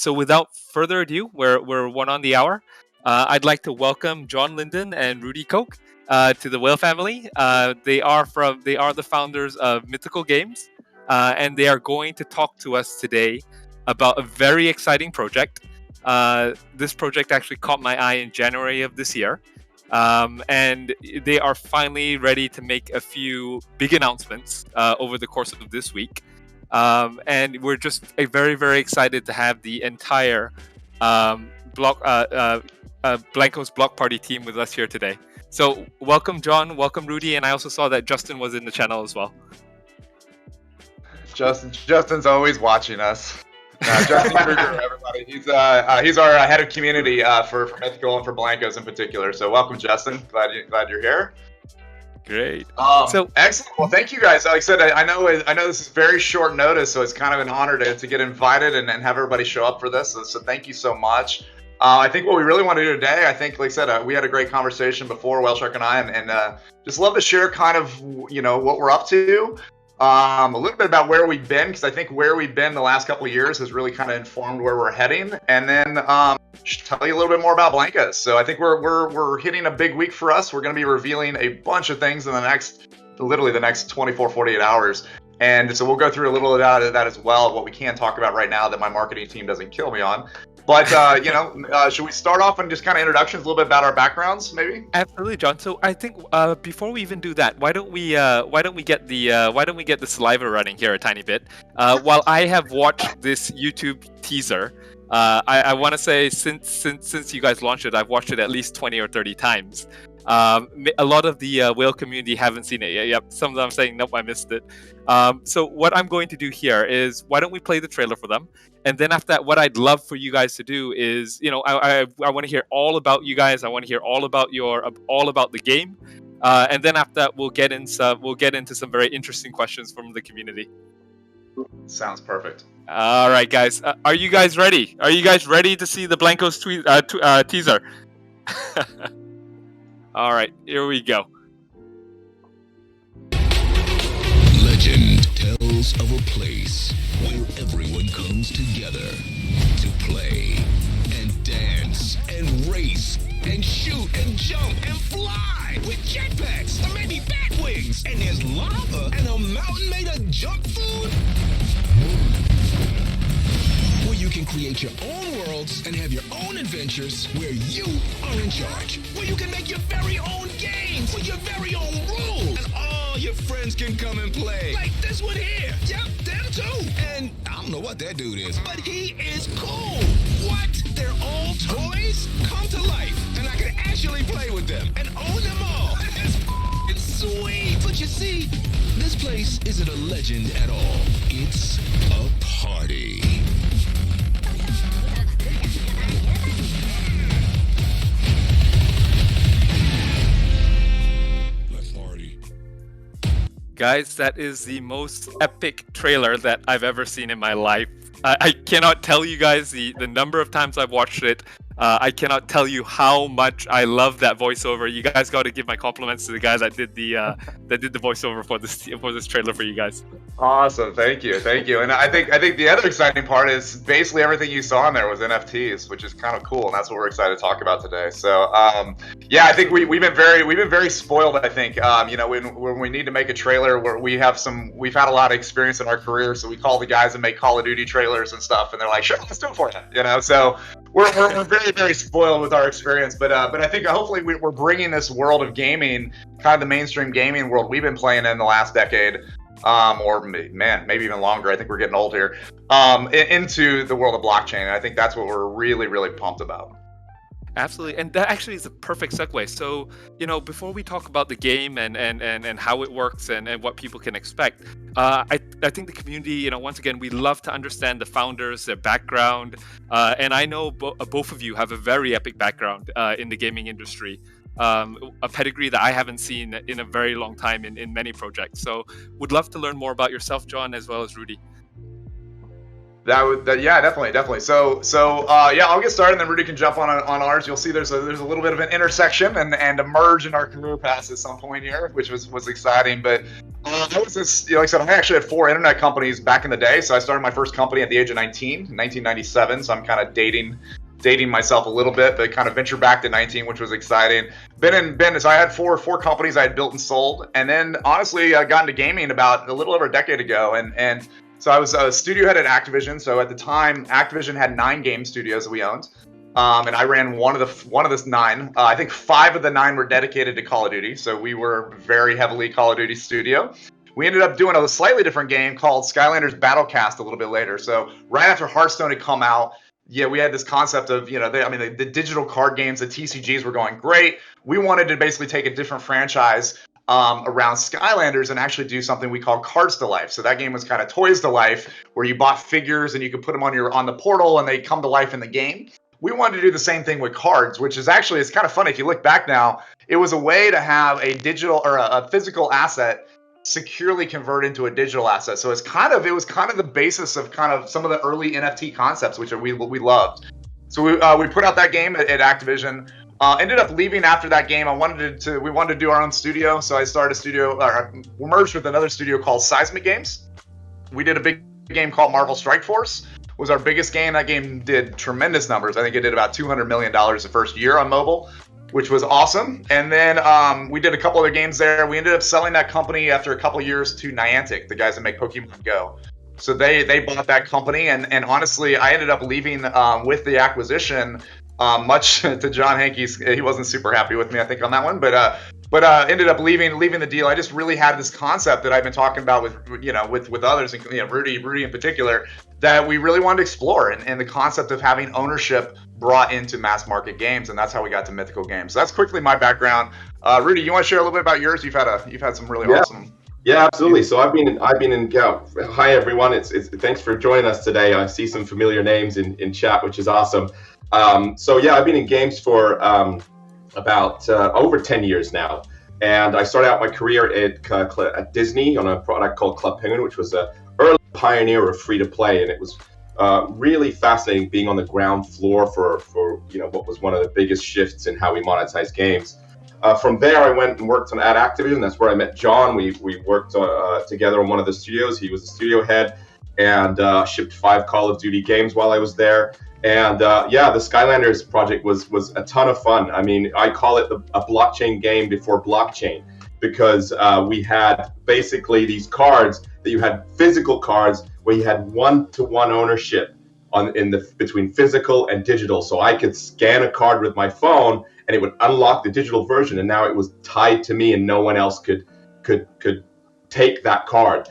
So without further ado, we're one on the hour. I'd like to welcome John Linden and Rudy Koch to the Whale family. They are the founders of Mythical Games, and they are going to talk to us today about a very exciting project. This project actually caught my eye in January of this year. And they are finally ready to make a few big announcements over the course of this week. And we're just very, very excited to have the entire Blankos Block Party team with us here today. So welcome, John. Welcome, Rudy. And I also saw that Justin was in the channel as well. Justin's always watching us. Justin Kruger, everybody. He's our head of community for Mythical and for Blankos in particular. So welcome, Justin. Glad you're here. Great. So excellent. Well, thank you guys. Like I said, I know this is very short notice, so it's kind of an honor to get invited and have everybody show up for this. So thank you so much. I think what we really want to do today, I think, like I said, we had a great conversation before, Whale Shark and I, and just love to share kind of what we're up to. A little bit about where we've been, because I think where we've been the last couple of years has really kind of informed where we're heading, and then tell you a little bit more about Blankos. So I think we're hitting a big week for us. We're going to be revealing a bunch of things in literally the next 24, 48 hours. And so we'll go through a little of that as well, what we can talk about right now that my marketing team doesn't kill me on. But should we start off and just kind of introductions, a little bit about our backgrounds, maybe? Absolutely, John. So I think before we even do that, why don't we get the saliva running here a tiny bit? While I have watched this YouTube teaser, I want to say since you guys launched it, I've watched it at least 20 or 30 times. A lot of the whale community haven't seen it yet. Yep, some of them saying, nope, I missed it. So what I'm going to do here is, why don't we play the trailer for them? And then after that, what I'd love for you guys to do is, I want to hear all about you guys. I want to hear all about the game. And then after that, we'll get into some very interesting questions from the community. Sounds perfect. All right, guys. Are you guys ready? Are you guys ready to see the Blankos teaser? All right, here we go. Legend tells of a place where everyone comes together to play and dance and race and shoot and jump and fly with jetpacks or maybe bat wings. And there's lava and a mountain made of junk food. Where you can create your own worlds and have your own adventures where you are in charge. Where you can make your very own games with your very own rules. And all your friends can come and play. Like this one here. Yep, them too. And I don't know what that dude is, but he is cool. What? They're all toys? Come to life. And I can actually play with them and own them all. It's sweet. But you see, this place isn't a legend at all. It's a party. Guys, that is the most epic trailer that I've ever seen in my life. I cannot tell you guys the number of times I've watched it. I cannot tell you how much I love that voiceover. You guys got to give my compliments to the guys that did the voiceover for this trailer for you guys. Awesome, thank you. And I think the other exciting part is basically everything you saw in there was NFTs, which is kind of cool, and that's what we're excited to talk about today. So I think we've been very spoiled. I think when we need to make a trailer where we've had a lot of experience in our career, so we call the guys and make Call of Duty trailers and stuff, and they're like, sure, let's do it for you. So we're very, very spoiled with our experience, but I think hopefully we're bringing this world of gaming, kind of the mainstream gaming world we've been playing in the last decade, or maybe even longer. I think we're getting old here, into the world of blockchain. And I think that's what we're really, really pumped about. Absolutely, and that actually is a perfect segue. So, before we talk about the game and how it works and what people can expect, I think the community, once again, we love to understand the founders, their background, and I know both of you have a very epic background in the gaming industry, a pedigree that I haven't seen in a very long time in many projects. So, would love to learn more about yourself, John, as well as Rudy. Yeah, definitely. So yeah, I'll get started, and then Rudy can jump on ours. You'll see there's a little bit of an intersection and a merge in our career paths at some point here, which was exciting. But I was this, like I said, I actually had 4 internet companies back in the day. So I started my first company at the age of 19, 1997. So I'm kind of dating myself a little bit, but kind of venture back to 19, which was exciting. So I had four companies I had built and sold, and then honestly, I got into gaming about a little over a decade ago, and so I was a studio head at Activision. So at the time, Activision had 9 game studios that we owned, and I ran one of the 9. I think 5 of the 9 were dedicated to Call of Duty. So we were very heavily Call of Duty studio. We ended up doing a slightly different game called Skylanders Battlecast a little bit later. So right after Hearthstone had come out, yeah, we had this concept of, the digital card games, the TCGs were going great. We wanted to basically take a different franchise around Skylanders and actually do something we call Cards to Life. So that game was kind of Toys to Life, where you bought figures and you could put them on the portal and they come to life in the game. We wanted to do the same thing with cards, which is actually, it's kind of funny if you look back now. It was a way to have a digital or a physical asset securely convert into a digital asset. So it was kind of the basis of kind of some of the early NFT concepts, which we loved. So we put out that game at Activision. Ended up leaving after that game. We wanted to do our own studio, so I started a studio. We merged with another studio called Seismic Games. We did a big game called Marvel Strike Force. Was our biggest game. That game did tremendous numbers. I think it did about $200 million the first year on mobile, which was awesome. And then we did a couple other games there. We ended up selling that company after a couple years to Niantic, the guys that make Pokemon Go. So they bought that company, and honestly, I ended up leaving with the acquisition. Much to John Hankey's, he wasn't super happy with me, I think, on that one. But ended up leaving the deal. I just really had this concept that I've been talking about with others, and Rudy in particular, that we really wanted to explore, and the concept of having ownership brought into mass market games, and that's how we got to Mythical Games. So that's quickly my background. Rudy, you want to share a little bit about yours? You've had some really awesome. Yeah, absolutely. So I've been in. Hi everyone. It's thanks for joining us today. I see some familiar names in chat, which is awesome. So yeah, I've been in games for about over 10 years now, and I started out my career at Disney on a product called Club Penguin, which was an early pioneer of free to play, and it was really fascinating being on the ground floor for what was one of the biggest shifts in how we monetize games. From there, I went and worked at Activision. That's where I met John. We worked together on one of the studios. He was the studio head, and shipped 5 Call of Duty games while I was there. And the Skylanders project was a ton of fun. I mean, I call it a blockchain game before blockchain, because we had basically these cards that you had physical cards where you had 1-to-1 ownership between physical and digital. So I could scan a card with my phone and it would unlock the digital version, and now it was tied to me and no one else could take that card.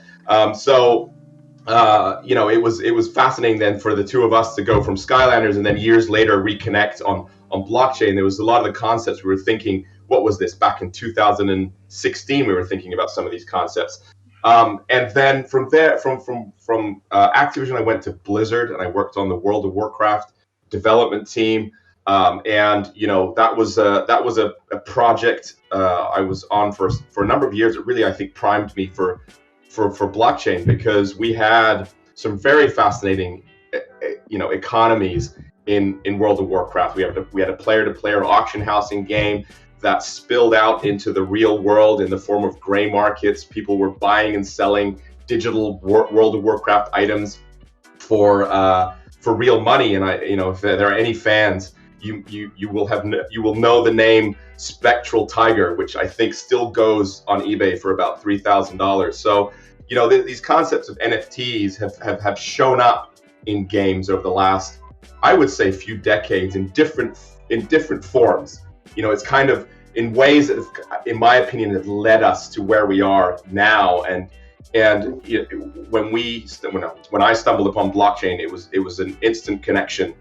It was fascinating then for the two of us to go from Skylanders and then years later reconnect on blockchain. There was a lot of the concepts we were thinking, what was this? Back in 2016, we were thinking about some of these concepts. And then from there, from Activision, I went to Blizzard and I worked on the World of Warcraft development team. That was a project I was on for a number of years. It really, I think, primed me for blockchain, because we had some very fascinating economies in World of Warcraft. We had a player-to-player auction housing game that spilled out into the real world in the form of gray markets. People were buying and selling digital World of Warcraft items for real money. And if there are any fans, you will know the name Spectral Tiger, which I think still goes on eBay for about $3,000. So these concepts of NFTs have shown up in games over the last, I would say, few decades in different forms. It's kind of in ways that, in my opinion, have led us to where we are now. And when I stumbled upon blockchain, it was an instant connection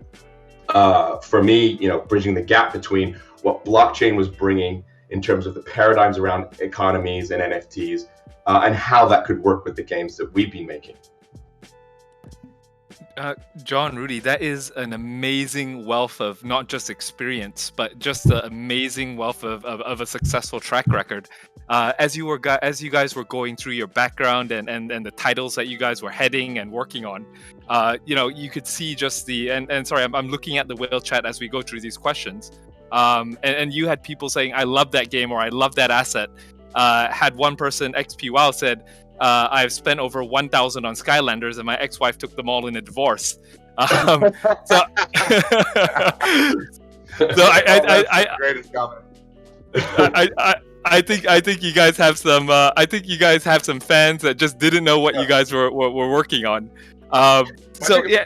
for me. Bridging the gap between what blockchain was bringing in terms of the paradigms around economies and NFTs, and how that could work with the games that we've been making. John, Rudy, that is an amazing wealth of not just experience, but just the amazing wealth of a successful track record. As you guys were going through your background and the titles that you guys were heading and working on, you could see just and sorry, I'm looking at the whale chat as we go through these questions. And you had people saying, "I love that game" or "I love that asset." Had one person, XP Wow, said, I've spent over 1,000 on Skylanders, and my ex-wife took them all in a divorce. So, so Greatest comment. I think you guys have some. I think you guys have some fans that just didn't know what you guys were working on. So yeah,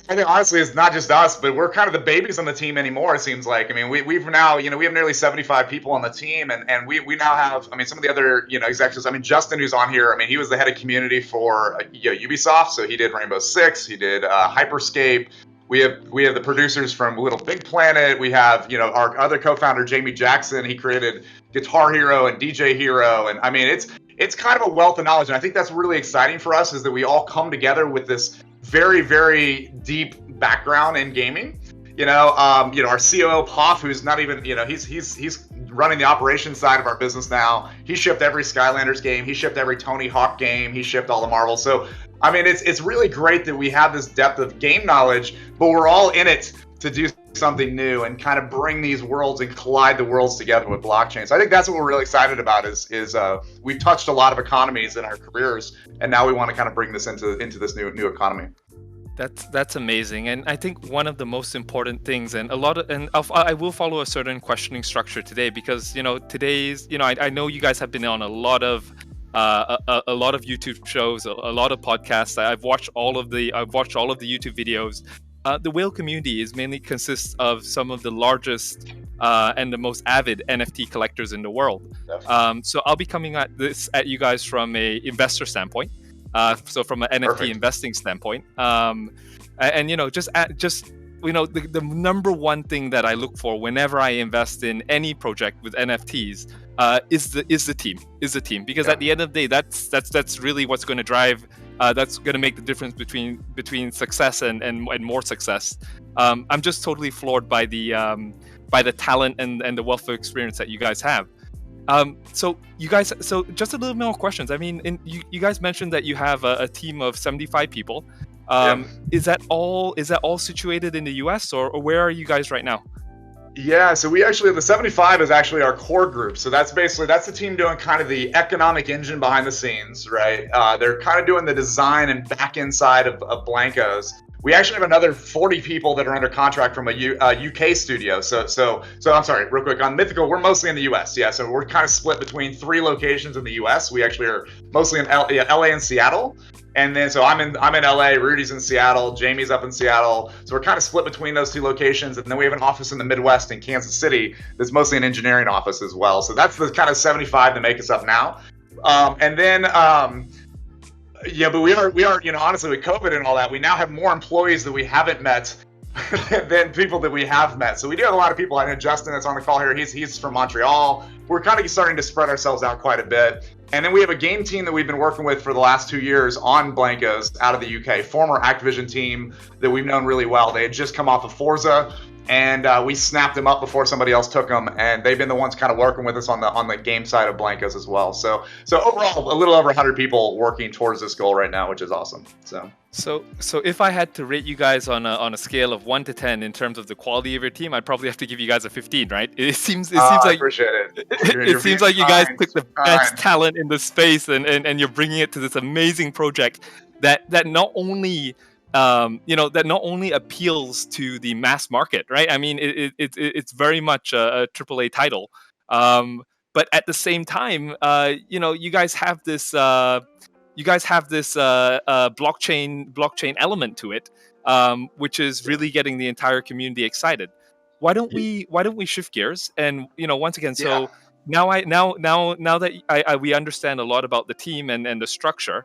I think honestly, it's not just us, but we're kind of the babies on the team anymore. It seems like. I mean, we've now, we have nearly 75 people on the team, and we now have, I mean, some of the other, executives. I mean, Justin, who's on here, I mean, he was the head of community for Ubisoft, so he did Rainbow Six, he did Hyperscape. We have the producers from Little Big Planet. We have, our other co-founder Jamie Jackson. He created Guitar Hero and DJ Hero, and I mean, it's kind of a wealth of knowledge, and I think that's really exciting for us, is that we all come together with this very, very deep background in gaming. Our COO Poff, who's not even, he's running the operations side of our business now. He shipped every Skylanders game. He shipped every Tony Hawk game. He shipped all the Marvel. So, I mean, it's really great that we have this depth of game knowledge, but we're all in it to do something new and kind of bring these worlds and collide the worlds together with blockchain. So I think that's what we're really excited about is we've touched a lot of economies in our careers, and now we want to kind of bring this into this new economy. That's amazing, and I think one of the most important things, and I will follow a certain questioning structure today, because today's I know you guys have been on a lot of YouTube shows, a lot of podcasts. I've watched all of the YouTube videos. The whale community mainly consists of some of the largest and the most avid NFT collectors in the world. So I'll be coming at you guys from a investor standpoint. So from an NFT investing standpoint, the number one thing that I look for whenever I invest in any project with NFTs is the team, because at the end of the day, that's really what's going to drive. That's going to make the difference between success and more success. I'm just totally floored by the talent and the wealth of experience that you guys have. So just a little more questions. I mean, you guys mentioned that you have a team of 75 people. Is that all situated in the US, or where are you guys right now? Yeah, so the 75 is actually our core group. So that's the team doing kind of the economic engine behind the scenes, right? They're kind of doing the design and back end side of Blankos. We actually have another 40 people that are under contract from a UK studio. So I'm sorry, real quick, on Mythical, we're mostly in the US. Yeah, so we're kind of split between 3 locations in the US. We actually are mostly in LA and Seattle. And then, so I'm in LA, Rudy's in Seattle, Jamie's up in Seattle. So we're kind of split between those 2 locations. And then we have an office in the Midwest in Kansas City that's mostly an engineering office as well. So that's the kind of 75 that make us up now. But we are, honestly, with COVID and all that, we now have more employees that we haven't met than people that we have met. So we do have a lot of people. I know Justin that's on the call here. He's from Montreal. We're kind of starting to spread ourselves out quite a bit. And then we have a game team that we've been working with for the last 2 years on Blankos out of the UK, former Activision team that we've known really well. They had just come off of Forza, and we snapped them up before somebody else took them, and they've been the ones kind of working with us on the game side of Blankos as well. So overall, a little over 100 people working towards this goal right now, which is awesome. So if I had to rate you guys on a scale of 1 to 10 in terms of the quality of your team, I'd probably have to give you guys a 15, right? It seems like I appreciate it. It seems like you guys picked the best talent in the space, and you're bringing it to this amazing project that not only appeals to the mass market, right? I mean, it's very much a AAA title, but at the same time, you guys have this blockchain element to it, which is really getting the entire community excited. Why don't we shift gears? And once again, so now that we understand a lot about the team and the structure,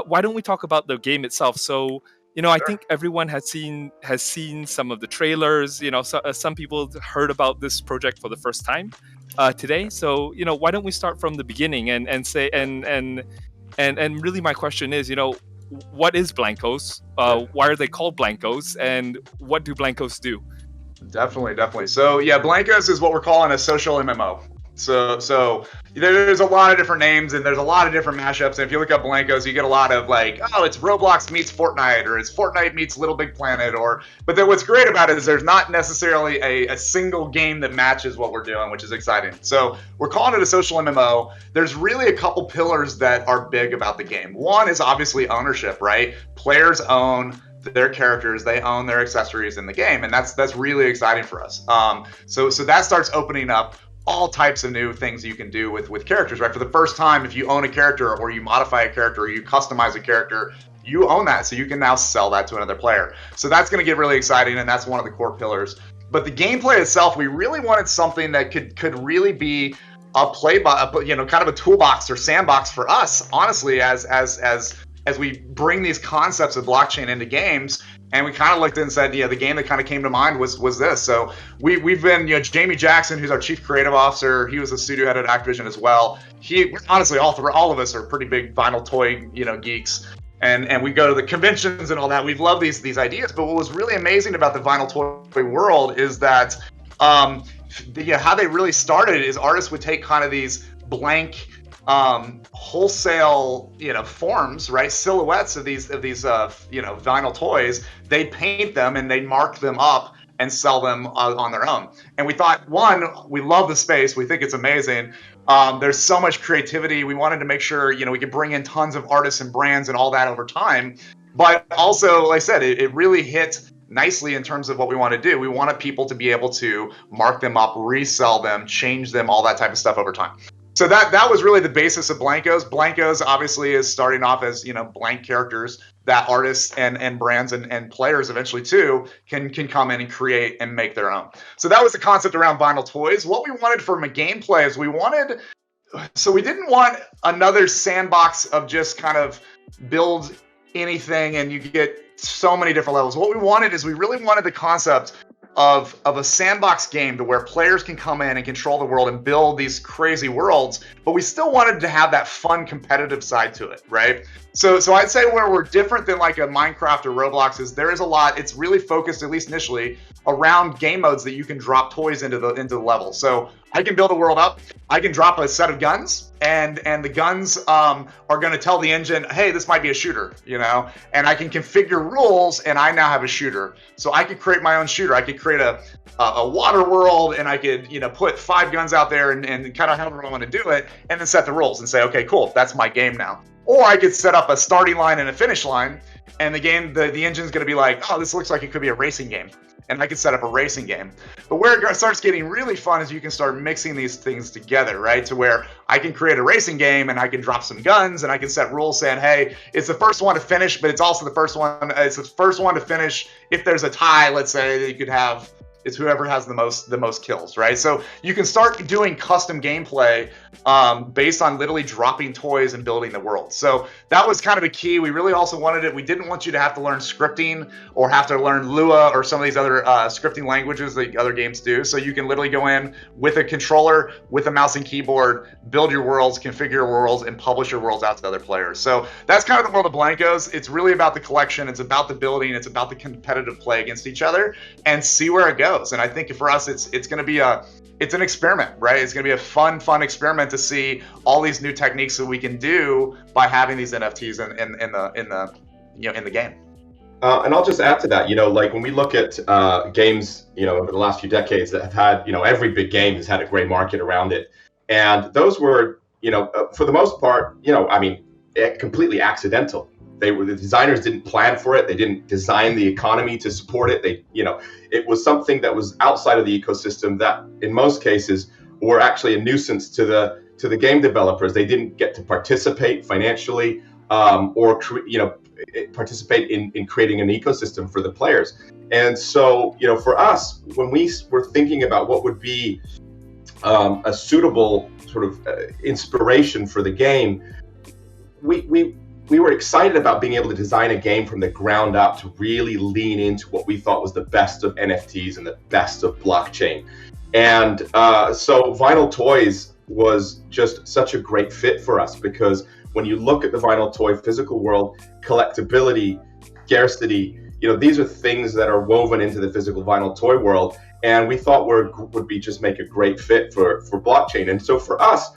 why don't we talk about the game itself? So I think everyone has seen some of the trailers. Some people heard about this project for the first time today. So why don't we start from the beginning and say and really my question is, what is Blankos? Why are they called Blankos? And what do Blankos do? Definitely. So yeah, Blankos is what we're calling a social MMO. So there's a lot of different names and there's a lot of different mashups. And if you look up Blankos, you get a lot of like, oh, it's Roblox meets Fortnite, or it's Fortnite meets Little Big Planet, but then what's great about it is there's not necessarily a single game that matches what we're doing, which is exciting. So we're calling it a social MMO. There's really a couple pillars that are big about the game. One is obviously ownership, right? Players own their characters, they own their accessories in the game, and that's really exciting for us. So that starts opening up all types of new things you can do with characters, right? For the first time, if you own a character or you modify a character or you customize a character, you own that, so you can now sell that to another player. So that's going to get really exciting, and that's one of the core pillars. But the gameplay itself, we really wanted something that could really be a kind of a toolbox or sandbox for us, honestly, as we bring these concepts of blockchain into games. And we kind of looked and said, the game that kind of came to mind was this. So we've been, Jamie Jackson, who's our chief creative officer, he was a studio head at Activision as well. Honestly, all of us are pretty big vinyl toy, geeks. And we go to the conventions and all that. We've loved these ideas. But what was really amazing about the vinyl toy world is that how they really started is artists would take kind of these blank wholesale forms, right, silhouettes of these vinyl toys. They paint them and they mark them up and sell them on their own. And we thought, one, we love the space, we think it's amazing. There's so much creativity. We wanted to make sure we could bring in tons of artists and brands and all that over time, but also, like I said, it really hit nicely in terms of what we want to do. We wanted people to be able to mark them up, resell them, change them, all that type of stuff over time. So that was really the basis of Blankos. Blankos obviously is starting off as blank characters that artists and brands and players eventually too can come in and create and make their own. So that was the concept around vinyl toys. What we wanted from a gameplay is we didn't want another sandbox of just kind of build anything and you get so many different levels. What we wanted is we really wanted the concept of a sandbox game to where players can come in and control the world and build these crazy worlds, but we still wanted to have that fun competitive side to it, right? So I'd say where we're different than like a Minecraft or Roblox is there is a lot, it's really focused, at least initially, around game modes that you can drop toys into the level. So I can build a world up, I can drop a set of guns, and the guns are going to tell the engine, hey, this might be a shooter, and I can configure rules, and I now have a shooter. So I could create my own shooter. I could create a water world, and I could put 5 guns out there and kind of however I want to do it, and then set the rules and say, okay, cool, that's my game now. Or I could set up a starting line and a finish line, and the engine's going to be like, oh, this looks like it could be a racing game. And I could set up a racing game. But where it starts getting really fun is you can start mixing these things together, right? To where I can create a racing game and I can drop some guns and I can set rules saying, hey, it's the first one to finish, but it's also the first one to finish. If there's a tie, let's say, that you could have, it's whoever has the most kills, right? So you can start doing custom gameplay based on literally dropping toys and building the world. So that was kind of a key. We really also wanted it. We didn't want you to have to learn scripting or have to learn Lua or some of these other scripting languages that other games do. So you can literally go in with a controller, with a mouse and keyboard, build your worlds, configure your worlds, and publish your worlds out to other players. So that's kind of the world of Blankos. It's really about the collection. It's about the building. It's about the competitive play against each other and see where it goes. And I think for us, it's going to be it's an experiment, right? It's going to be a fun experiment to see all these new techniques that we can do by having these NFTs in the game. And I'll just add to that, like when we look at games, over the last few decades that have had, every big game has had a great market around it, and those were, for the most part, completely accidental. The designers didn't plan for it. They didn't design the economy to support it. It was something that was outside of the ecosystem that, in most cases, were actually a nuisance to the game developers. They didn't get to participate financially or participate in creating an ecosystem for the players. And so, for us, when we were thinking about what would be a suitable sort of inspiration for the game, we were excited about being able to design a game from the ground up to really lean into what we thought was the best of NFTs and the best of blockchain. And so Vinyl Toys was just such a great fit for us because when you look at the vinyl toy physical world, collectability, scarcity, these are things that are woven into the physical vinyl toy world. And we thought would be just make a great fit for blockchain. And so for us,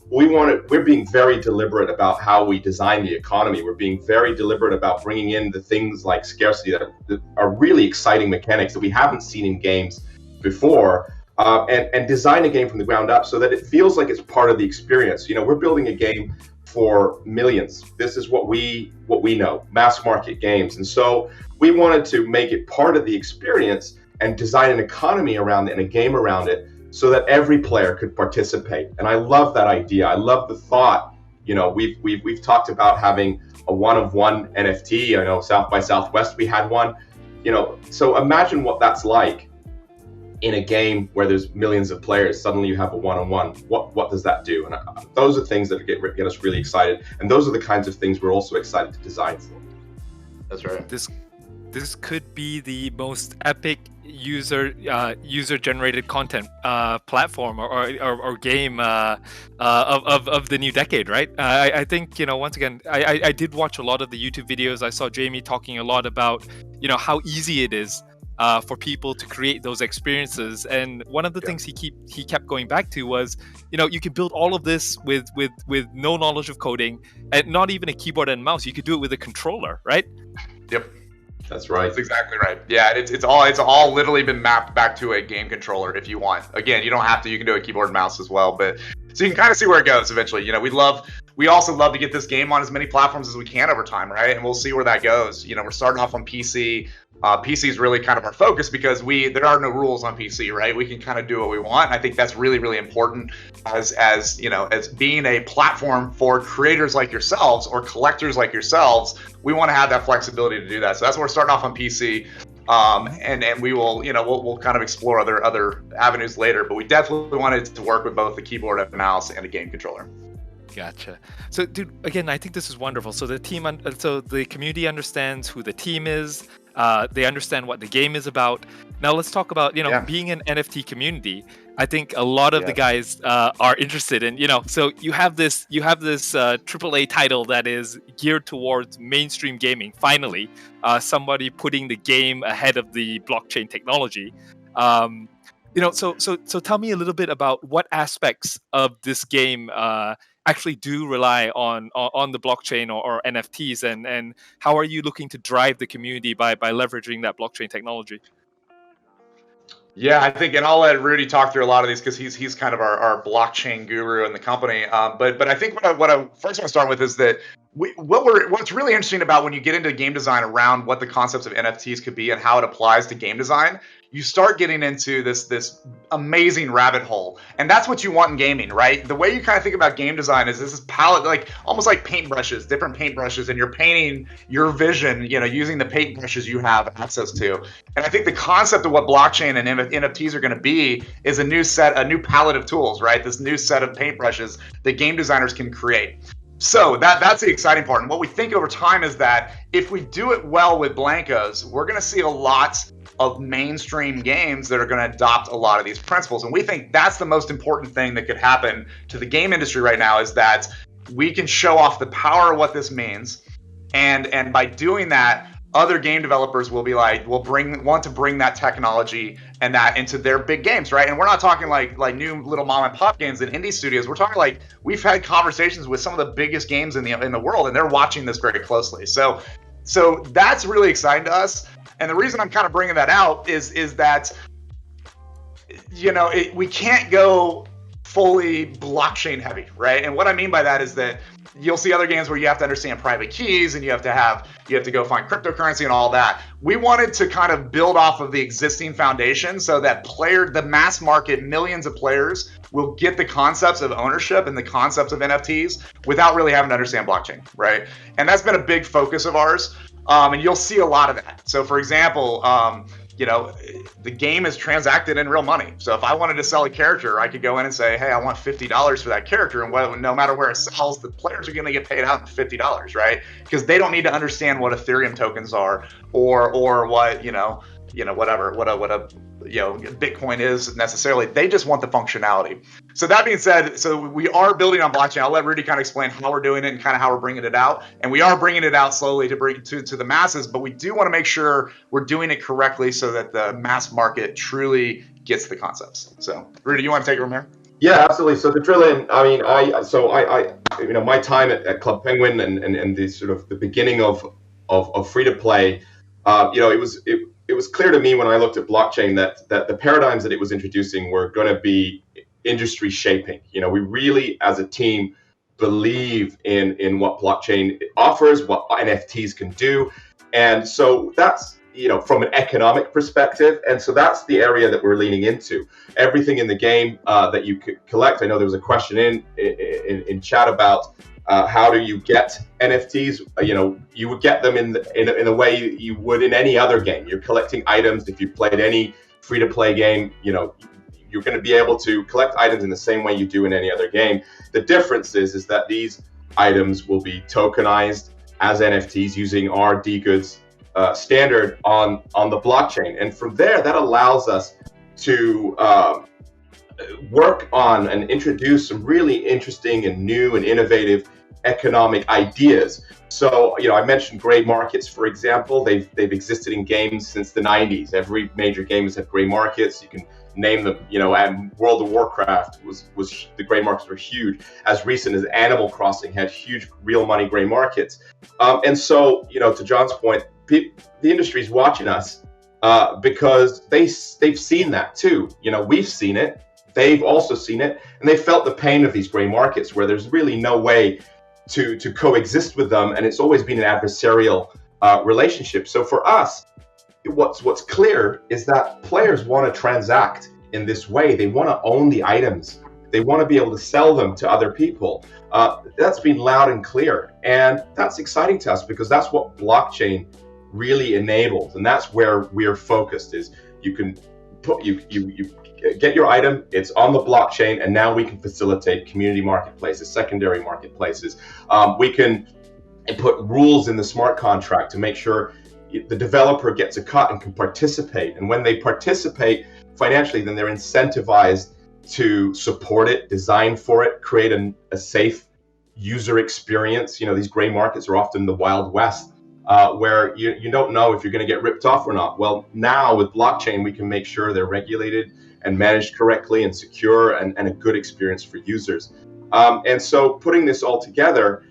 we're being very deliberate about how we design the economy. We're being very deliberate about bringing in the things like scarcity that are really exciting mechanics that we haven't seen in games before, and design a game from the ground up so that it feels like it's part of the experience. We're building a game for millions. This is what we know, mass market games. And so we wanted to make it part of the experience and design an economy around it and a game around it so that every player could participate. And I love that idea. I love the thought. We've talked about having a one-of-one NFT. I know South by Southwest we had one. So imagine what that's like in a game where there's millions of players. Suddenly you have a one-on-one. What does that do? And those are things that get us really excited. And those are the kinds of things we're also excited to design for. That's right. This could be the most epic user generated content platform or game of the new decade, right? I think once again I did watch a lot of the YouTube videos. I saw Jamie talking a lot about how easy it is for people to create those experiences, and one of the things he kept going back to was you can build all of this with no knowledge of coding and not even a keyboard and mouse. You could do it with a controller, right? Yep. That's right. That's exactly right. Yeah, it's all literally been mapped back to a game controller if you want. Again, you don't have to. You can do a keyboard and mouse as well, but so you can kind of see where it goes eventually. We also love to get this game on as many platforms as we can over time, right? And we'll see where that goes. We're starting off on PC. PC is really kind of our focus because there are no rules on PC, right? We can kind of do what we want. And I think that's really, really important as being a platform for creators like yourselves or collectors like yourselves. We want to have that flexibility to do that. So that's why we're starting off on PC. And we will, we'll kind of explore other avenues later, but we definitely wanted to work with both the keyboard and mouse and a game controller. Gotcha. So, dude, again, I think this is wonderful. So the community understands who the team is. They understand what the game is about. Now let's talk about, being an NFT community. I think a lot of the guys are interested in, so you have this AAA title that is geared towards mainstream gaming. Finally, somebody putting the game ahead of the blockchain technology. So tell me a little bit about what aspects of this game actually do rely on the blockchain or NFTs, and how are you looking to drive the community by leveraging that blockchain technology? Yeah, I think, and I'll let Rudy talk through a lot of these because he's kind of our blockchain guru in the company. But I think what I first want to start with is that what's really interesting about when you get into game design around what the concepts of NFTs could be and how it applies to game design, you start getting into this amazing rabbit hole. And that's what you want in gaming, right? The way you kind of think about game design is this palette, like almost like paintbrushes, different paintbrushes, and you're painting your vision, using the paintbrushes you have access to. And I think the concept of what blockchain and NFTs are going to be is a new palette of tools, right? This new set of paintbrushes that game designers can create. So that's the exciting part. And what we think over time is that if we do it well with Blankos, we're going to see a lot of mainstream games that are going to adopt a lot of these principles. And we think that's the most important thing that could happen to the game industry right now, is that we can show off the power of what this means. And by doing that, other game developers will be like, want to bring that technology and that into their big games, right? And we're not talking like new little mom and pop games in indie studios. We're talking like we've had conversations with some of the biggest games in the world, and they're watching this very closely. So that's really exciting to us. And the reason I'm kind of bringing that out is that we can't go fully blockchain heavy, right? And what I mean by that is that you'll see other games where you have to understand private keys and you have to go find cryptocurrency and all that. We wanted to kind of build off of the existing foundation so that the mass market, millions of players will get the concepts of ownership and the concepts of NFTs without really having to understand blockchain, right? And that's been a big focus of ours. And you'll see a lot of that. So for example, the game is transacted in real money. So if I wanted to sell a character, I could go in and say, hey, I want $50 for that character. And no matter where it sells, the players are going to get paid out $50, right? Because they don't need to understand what Ethereum tokens are or what, whatever, what a Bitcoin is necessarily. They just want the functionality. So that being said, so we are building on blockchain. I'll let Rudy kind of explain how we're doing it and kind of how we're bringing it out. And we are bringing it out slowly to bring to the masses, but we do want to make sure we're doing it correctly so that the mass market truly gets the concepts. So Rudy, you want to take it from here? Yeah, absolutely. So to drill in, I mean, my time at Club Penguin and the sort of the beginning of free to play, it was clear to me when I looked at blockchain that the paradigms that it was introducing were going to be industry shaping. We really, as a team, believe in what blockchain offers, what NFTs can do, and so that's from an economic perspective, and so that's the area that we're leaning into. Everything in the game that you could collect. I know there was a question in chat about how do you get NFTs? You would get them in a way you would in any other game. You're collecting items. If you played any free-to-play game, you're going to be able to collect items in the same way you do in any other game. The difference is that these items will be tokenized as NFTs using our DGoods standard on the blockchain, and from there, that allows us to work on and introduce some really interesting and new and innovative economic ideas. So, I mentioned gray markets, for example. They've existed in games since the 90s. Every major game has had gray markets. You can name them. And World of Warcraft was the gray markets were huge. As recent as Animal Crossing had huge real money gray markets. And so, to John's point, the industry's watching us because they've seen that too. We've seen it. They've also seen it, and they felt the pain of these gray markets where there's really no way to coexist with them, and it's always been an adversarial relationship. So for us, what's clear is that players want to transact in this way. They want to own the items. They want to be able to sell them to other people. That's been loud and clear, and that's exciting to us because that's what blockchain really enables, and that's where we're focused. Is you can put you get your item, it's on the blockchain, and now we can facilitate community marketplaces, secondary marketplaces. We can put rules in the smart contract to make sure the developer gets a cut and can participate. And when they participate financially, then they're incentivized to support it, design for it, create a safe user experience. These gray markets are often the Wild West, where you don't know if you're going to get ripped off or not. Well, now with blockchain, we can make sure they're regulated and managed correctly and secure and a good experience for users. And so putting this all together,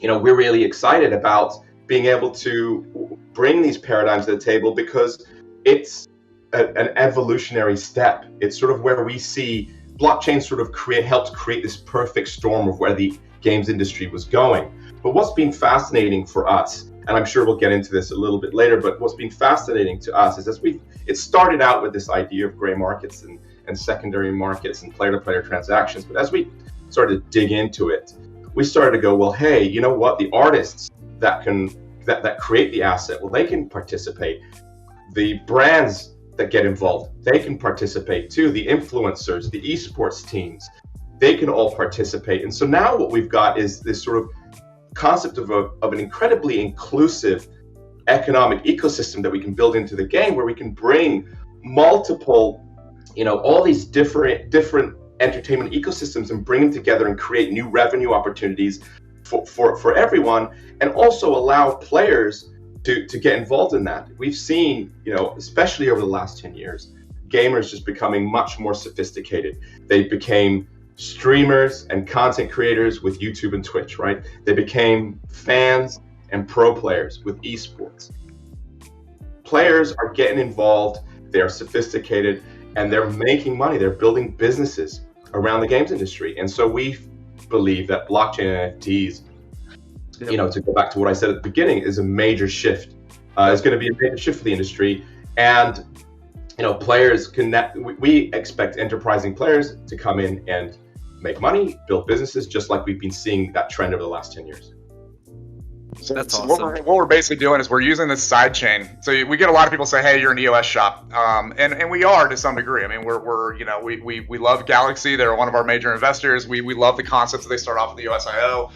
we're really excited about being able to bring these paradigms to the table because it's an evolutionary step. It's sort of where we see blockchain sort of helped create this perfect storm of where the games industry was going. But what's been fascinating for us, and I'm sure we'll get into this a little bit later, but what's been fascinating to us is it started out with this idea of gray markets and secondary markets and player-to-player transactions. But as we started to dig into it, we started to go, well, hey, you know what? The artists that create the asset, well, they can participate. The brands that get involved, they can participate too. The influencers, the esports teams, they can all participate. And so now what we've got is this sort of concept of an incredibly inclusive economic ecosystem that we can build into the game, where we can bring multiple, all these different entertainment ecosystems and bring them together and create new revenue opportunities for everyone, and also allow players to get involved in that. We've seen, especially over the last 10 years, gamers just becoming much more sophisticated. They became streamers and content creators with YouTube and Twitch, right? They became fans and pro players with esports. Players are getting involved, they're sophisticated, and they're making money. They're building businesses around the games industry. And so we believe that blockchain NFTs, to go back to what I said at the beginning, is a major shift. It's going to be a major shift for the industry. And, players we expect enterprising players to come in and make money, build businesses, just like we've been seeing that trend over the last 10 years. So that's awesome. What we're basically doing is we're using this side chain. So we get a lot of people say, "Hey, you're an EOS shop," and we are to some degree. I mean, we love Galaxy. They're one of our major investors. We love the concepts that they start off with the EOS.io.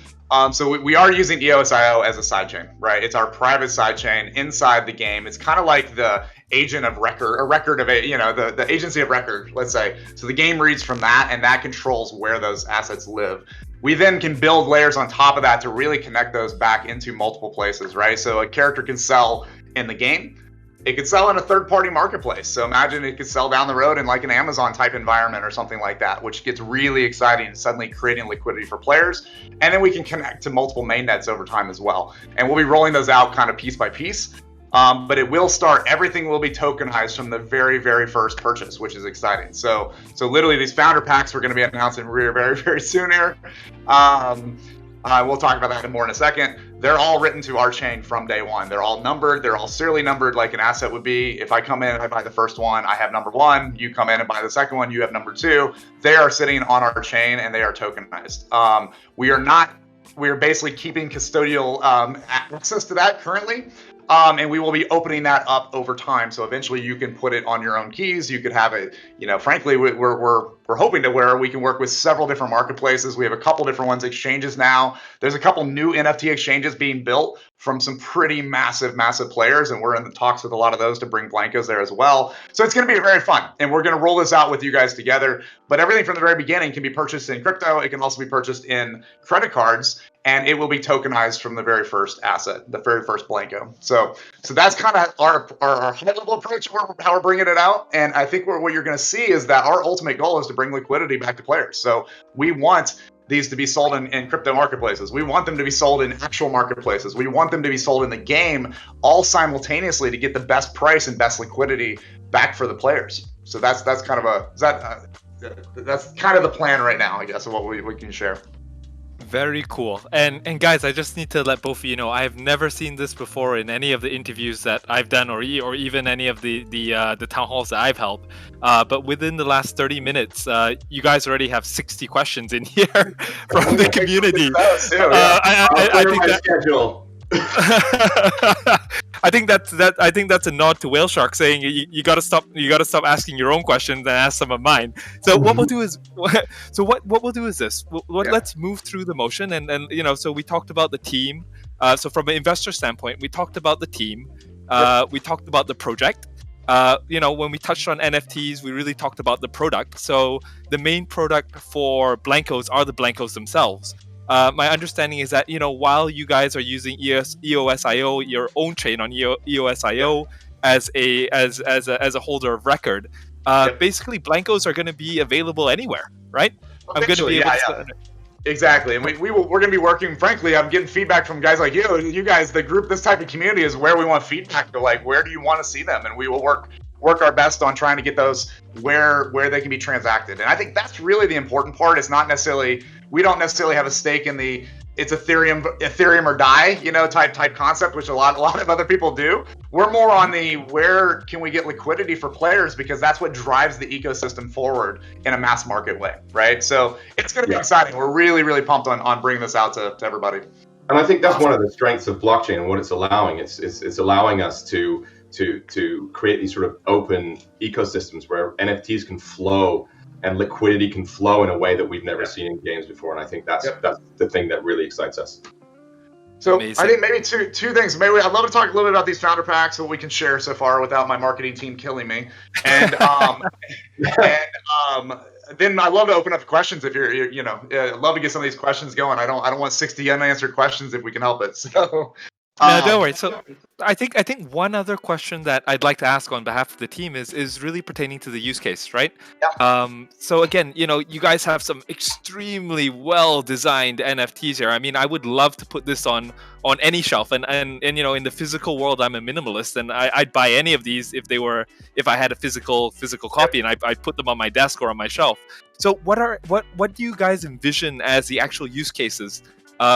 So we are using EOS.io as a side chain, right? It's our private side chain inside the game. It's kind of like the agent of record, a record of a, the agency of record, let's say. So the game reads from that, and that controls where those assets live. We then can build layers on top of that to really connect those back into multiple places, right? So a character can sell in the game. It could sell in a third-party marketplace. So imagine it could sell down the road in like an Amazon type environment or something like that, which gets really exciting and suddenly creating liquidity for players. And then we can connect to multiple mainnets over time as well. And we'll be rolling those out kind of piece by piece. But it will start, everything will be tokenized from the very, very first purchase, which is exciting. So literally these founder packs we're going to be announcing very, very soon here. We'll talk about that more in a second. They're all written to our chain from day one. They're all numbered. They're all serially numbered like an asset would be. If I come in and I buy the first one, I have number one. You come in and buy the second one, you have number two. They are sitting on our chain and they are tokenized. We are basically keeping custodial access to that currently. And we will be opening that up over time. So eventually you can put it on your own keys. You could have it, frankly, we're hoping to where we can work with several different marketplaces. We have a couple different ones, exchanges now. There's a couple new NFT exchanges being built from some pretty massive players. And we're in the talks with a lot of those to bring Blankos there as well. So it's going to be very fun. And we're going to roll this out with you guys together. But everything from the very beginning can be purchased in crypto. It can also be purchased in credit cards. And it will be tokenized from the very first asset, the very first Blanko. So that's kind of our high-level approach of how we're bringing it out. And I think what you're going to see is that our ultimate goal is to bring liquidity back to players. So we want these to be sold in crypto marketplaces. We want them to be sold in actual marketplaces. We want them to be sold in the game, all simultaneously to get the best price and best liquidity back for the players. So that's kind of that's kind of the plan right now, I guess, of what we can share. Very cool. And guys, I just need to let both of you know, I have never seen this before in any of the interviews that I've done or even any of the town halls that I've held. But within the last 30 minutes, you guys already have 60 questions in here from the community. I think that schedule. I think that's a nod to Whale Shark saying you gotta stop asking your own questions and ask some of mine. So what we'll do is this. Let's move through the motion and so we talked about the team. So from an investor standpoint, we talked about the team. We talked about the project. When we touched on NFTs, we really talked about the product. So the main product for Blankos are the Blankos themselves. My understanding is that while you guys are using EOS.io, your own chain on EOS.io as a holder of record, basically Blankos are going to be available anywhere, right? I'm going to be able to. Exactly, and we're going to be working. Frankly, I'm getting feedback from guys like you. You guys, the group, this type of community is where we want feedback to. Like, where do you want to see them? And we will work our best on trying to get those where they can be transacted. And I think that's really the important part. It's not necessarily, we don't necessarily have a stake in the it's Ethereum or die, type concept, which a lot of other people do. We're more on the where can we get liquidity for players, because that's what drives the ecosystem forward in a mass market way, right? So it's going to be exciting. We're really, really pumped on bringing this out to everybody. And I think that's one of the strengths of blockchain and what it's allowing. It's allowing us to create these sort of open ecosystems where NFTs can flow and liquidity can flow in a way that we've never seen in games before. And I think that's the thing that really excites us. So amazing. I think maybe two things. Maybe I'd love to talk a little bit about these founder packs, what we can share so far without my marketing team killing me. And then I'd love to open up questions if you're I'd love to get some of these questions going. I don't want 60 unanswered questions if we can help it. So. No, don't worry. So I think one other question that I'd like to ask on behalf of the team is really pertaining to the use case, right? Yeah. So again, you guys have some extremely well-designed NFTs here. I mean, I would love to put this on any shelf, and in the physical world, I'm a minimalist, and I'd buy any of these if I had a physical copy, and I'd put them on my desk or on my shelf. So what do you guys envision as the actual use cases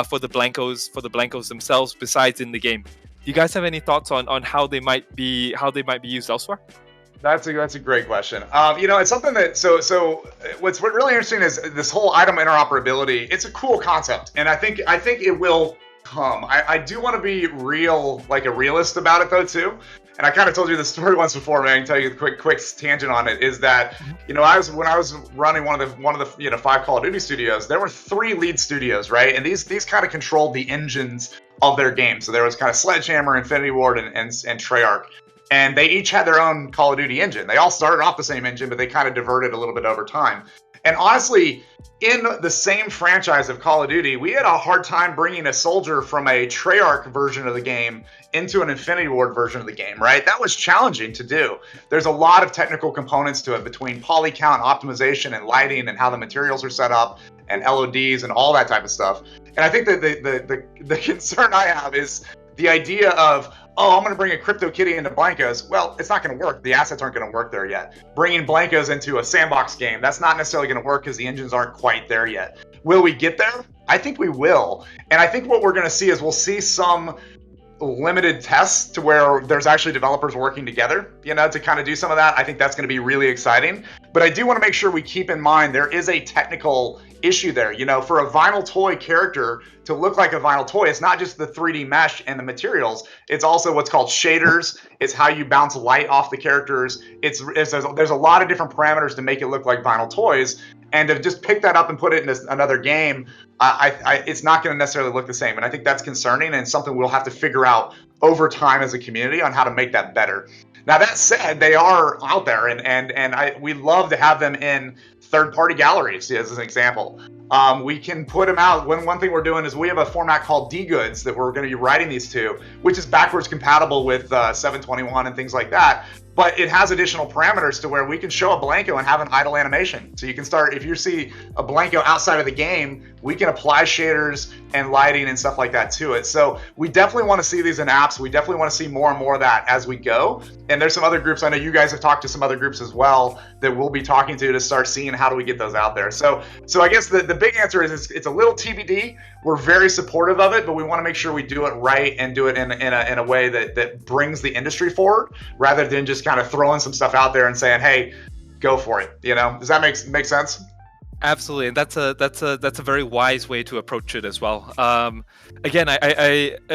for the Blankos themselves, besides in the game? Do you guys have any thoughts on how they might be used elsewhere? That's a great question. It's something that so what's really interesting is this whole item interoperability. It's a cool concept, and I think it will come. I do want to be a realist about it though too. And I kind of told you the story once before, man. I can tell you the quick tangent on it is that, when I was running one of the 5 Call of Duty studios, there were 3 lead studios, right? And these kind of controlled the engines of their game. So there was kind of Sledgehammer, Infinity Ward, and Treyarch. and they each had their own Call of Duty engine. They all started off the same engine, but they kind of diverted a little bit over time. And honestly, in the same franchise of Call of Duty, we had a hard time bringing a soldier from a Treyarch version of the game into an Infinity Ward version of the game, right? That was challenging to do. There's a lot of technical components to it between poly count, optimization, and lighting, and how the materials are set up, and LODs, and all that type of stuff. And I think that the concern I have is the idea of, oh, I'm going to bring a CryptoKitty into Blankos. Well, it's not going to work. The assets aren't going to work there yet. Bringing Blankos into a sandbox game, that's not necessarily going to work because the engines aren't quite there yet. Will we get there? I think we will. And I think what we're going to see is we'll see some limited tests to where there's actually developers working together, to kind of do some of that. I think that's going to be really exciting. But I do want to make sure we keep in mind there is a technical issue there. For a vinyl toy character to look like a vinyl toy, it's not just the 3D mesh and the materials. It's also what's called shaders. It's how you bounce light off the characters. There's a lot of different parameters to make it look like vinyl toys. And to just pick that up and put it in another game, it's not going to necessarily look the same. And I think that's concerning and something we'll have to figure out over time as a community on how to make that better. Now, that said, they are out there, and we love to have them in third-party galleries, as an example. We can put them out. One thing we're doing is we have a format called D-Goods that we're going to be writing these to, which is backwards compatible with 721 and things like that. But it has additional parameters to where we can show a Blanko and have an idle animation. So you can start, if you see a Blanko outside of the game, we can apply shaders and lighting and stuff like that to it. So we definitely want to see these in apps. We definitely want to see more and more of that as we go. And there's some other groups, I know you guys have talked to some other groups as well that we'll be talking to start seeing how do we get those out there. So I guess the big answer is it's a little TBD. We're very supportive of it, but we want to make sure we do it right and do it in a way that brings the industry forward rather than just kind of throwing some stuff out there and saying, hey, go for it. Does that make sense? Absolutely, and that's a very wise way to approach it as well. Again,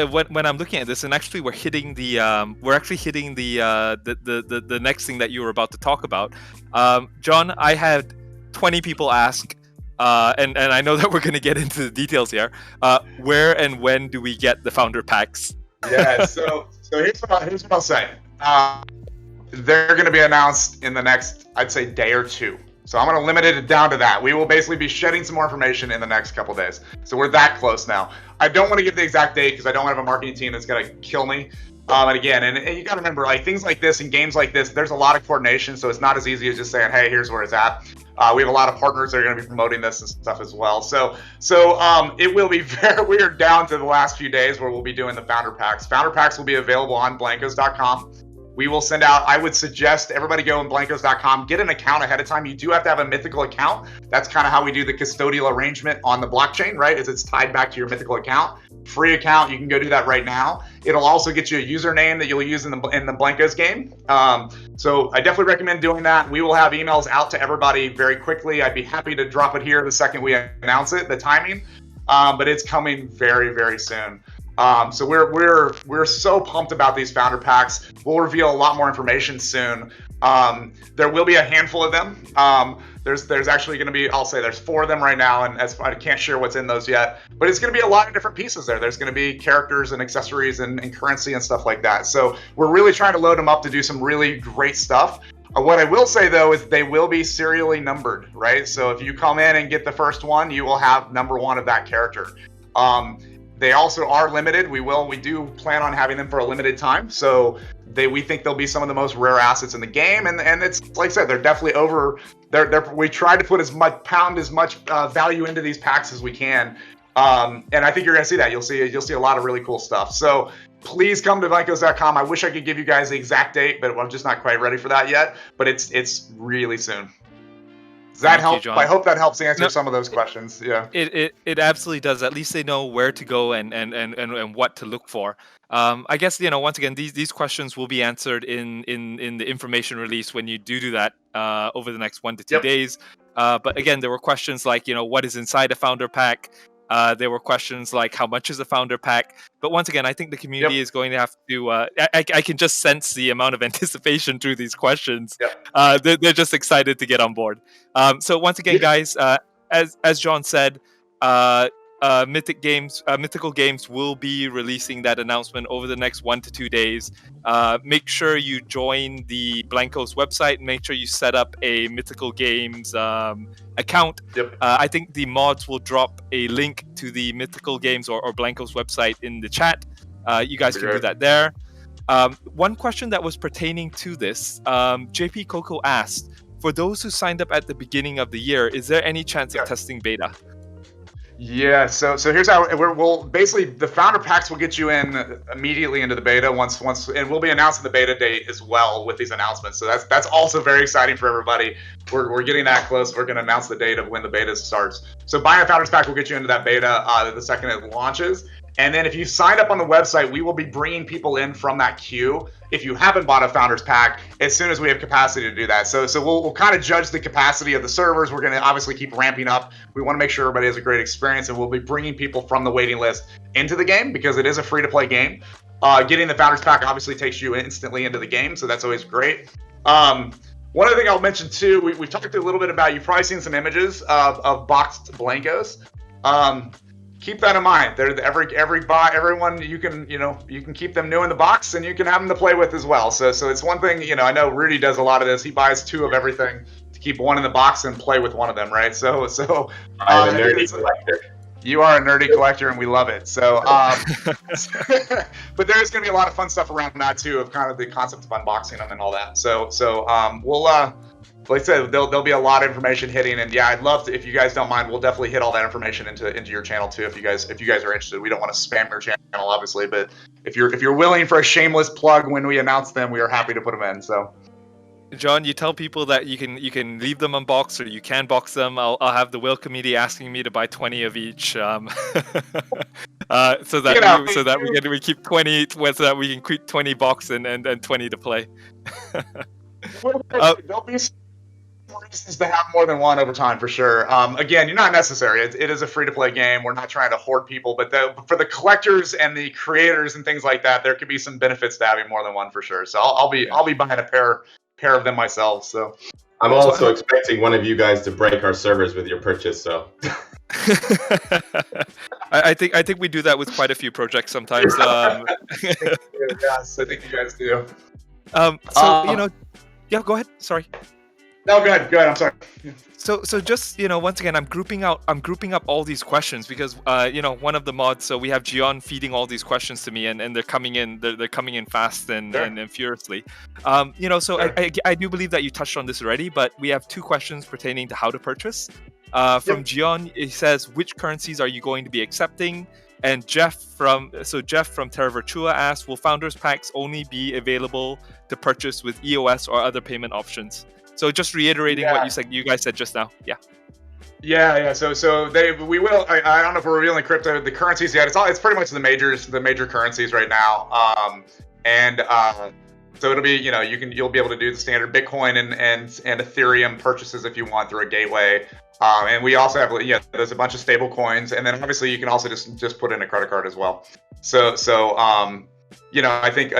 when I'm looking at this, and actually we're hitting the next thing that you were about to talk about. John, I had 20 people ask, and I know that we're going to get into the details here. Where and when do we get the founder packs? Yeah, so here's what I'll say. They're going to be announced in the next, I'd say, day or two. So I'm going to limit it down to that. We will basically be shedding some more information in the next couple days. So we're that close now. I don't want to give the exact date because I don't have a marketing team that's going to kill me. And again, and you got to remember, like things like this and games like this, there's a lot of coordination. So it's not as easy as just saying, hey, here's where it's at. We have a lot of partners that are going to be promoting this and stuff as well. So it will be we are down to the last few days where we'll be doing the founder packs. Founder packs will be available on blankos.com. We will send out, I would suggest everybody go on blankos.com, get an account ahead of time. You do have to have a mythical account. That's kind of how we do the custodial arrangement on the blockchain, right? Is it's tied back to your mythical account. Free account, you can go do that right now. It'll also get you a username that you'll use in the Blankos game. So I definitely recommend doing that. We will have emails out to everybody very quickly. I'd be happy to drop it here the second we announce it, the timing. But it's coming very, very soon. So we're so pumped about these founder packs. We'll reveal a lot more information soon. There will be a handful of them. There's actually going to be, I'll say there's 4 of them right now, and I can't share what's in those yet, but it's going to be a lot of different pieces there. There's going to be characters and accessories and currency and stuff like that. So we're really trying to load them up to do some really great stuff. What I will say though is they will be serially numbered, right? So if you come in and get the first one, you will have number 1 of that character. They also are limited. We do plan on having them for a limited time. So we think they'll be some of the most rare assets in the game. And it's like I said, they're definitely we try to put as much value into these packs as we can. And I think you're going to see that. You'll see a lot of really cool stuff. So please come to blankos.com. I wish I could give you guys the exact date, but I'm just not quite ready for that yet. But it's really soon. Does that help? I hope that helps answer some of those questions. Yeah. It absolutely does. At least they know where to go and what to look for. I guess once again these questions will be answered in the information release when you do that over the next 1 to 2 days. But again, there were questions like what is inside a founder pack. There were questions like how much is a founder pack. But once again, I think the community is going to have to. I can just sense the amount of anticipation through these questions. They're just excited to get on board. So once again, guys, as John said, Mythical Games will be releasing that announcement over the next 1 to 2 days. Make sure you join the Blankos website. Make sure you set up a Mythical Games account. Yep. I think the mods will drop a link to the Mythical Games or Blankos website in the chat. You guys can do that there. One question that was pertaining to this, JP Coco asked, for those who signed up at the beginning of the year, is there any chance of testing beta? Yeah, so here's how we'll basically, the founder packs will get you in immediately into the beta once, and we'll be announcing the beta date as well with these announcements. So that's also very exciting for everybody. We're getting that close. We're going to announce the date of when the beta starts. So buying a founders pack will get you into that beta the second it launches. And then if you sign up on the website, we will be bringing people in from that queue. If you haven't bought a founders pack, as soon as we have capacity to do that. So we'll kind of judge the capacity of the servers. We're going to obviously keep ramping up. We want to make sure everybody has a great experience, and we'll be bringing people from the waiting list into the game because it is a free-to-play game. Getting the founders pack obviously takes you instantly into the game, so that's always great. One other thing I'll mention too, we've talked a little bit about, you've probably seen some images of boxed Blankos. Keep that in mind. They're everyone you can keep them new in the box, and you can have them to play with as well. So it's one thing, I know Rudy does a lot of this. He buys 2 of everything to keep one in the box and play with one of them, right? So I'm a nerdy collector. You are a nerdy collector, and we love it. So, but there's going to be a lot of fun stuff around that too, of kind of the concept of unboxing them and all that. So we'll. Like I said, there'll be a lot of information hitting, and yeah, I'd love to, if you guys don't mind, we'll definitely hit all that information into your channel too, if you guys are interested. We don't want to spam your channel, obviously, but if you're willing for a shameless plug when we announce them, we are happy to put them in. So, John, you tell people that you can leave them unboxed, or you can box them. I'll have the Will committee asking me to buy 20 of each, so that we keep 20, so that we can keep 20 boxed and 20 to play. There'll be reasons to have more than one over time for sure. Again, you're not necessary. It is a free-to-play game. We're not trying to hoard people, but for the collectors and the creators and things like that, there could be some benefits to having more than one for sure. So I'll be buying a pair of them myself. So I'm also expecting one of you guys to break our servers with your purchase. So I think we do that with quite a few projects sometimes. Yes, I think you guys do. Yeah, go ahead. Sorry. No, go ahead. I'm sorry. So just, once again, I'm grouping up all these questions because, one of the mods, so we have Gian feeding all these questions to me, and they're coming in, they're coming in fast and furiously. Sure. I do believe that you touched on this already, but we have 2 questions pertaining to how to purchase. From Gian, he says, which currencies are you going to be accepting? And Jeff from Terra Virtua asks, will Founders Packs only be available to purchase with EOS or other payment options? So just reiterating what you guys said just now. Yeah. So we will. I don't know if we're revealing the currencies yet. It's pretty much the major currencies right now. So it'll be, you'll be able to do the standard Bitcoin and Ethereum purchases if you want through a gateway. And we also have, there's a bunch of stable coins, and then obviously you can also just put in a credit card as well. So I think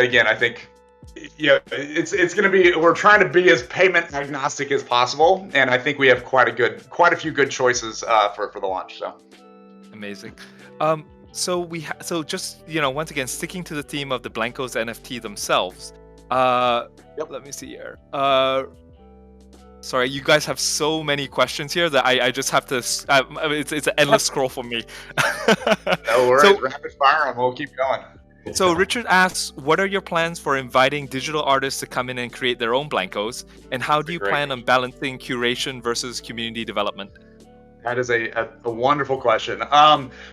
it's going to be, we're trying to be as payment agnostic as possible, and I think we have quite a few good choices for the launch. So amazing. So just once again, sticking to the theme of the Blankos NFT themselves. Let me see here. Sorry, you guys have so many questions here that I just have to. It's an endless scroll for me. No worries, rapid fire, and we'll keep going. So Richard asks, what are your plans for inviting digital artists to come in and create their own Blankos? And how do you plan on balancing curation versus community development? That is a wonderful question.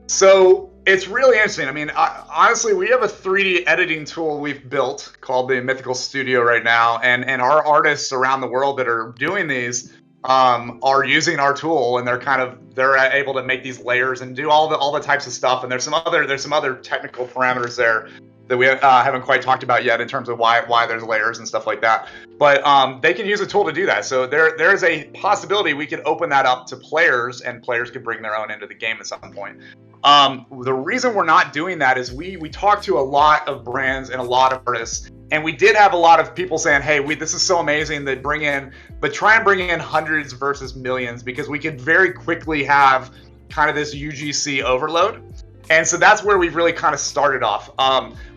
So it's really interesting. I mean, honestly, we have a 3D editing tool we've built called the Mythical Studio right now. And our artists around the world that are doing these are using our tool, and they're able to make these layers and do all the types of stuff. And there's some other technical parameters there that we haven't quite talked about yet in terms of why there's layers and stuff like that. But they can use a tool to do that. So there's a possibility we could open that up to players, and players could bring their own into the game at some point. The reason we're not doing that is we talk to a lot of brands and a lot of artists, and we did have a lot of people saying, hey, this is so amazing but try and bring in hundreds versus millions, because we could very quickly have kind of this UGC overload. And so that's where we've really kind of started off.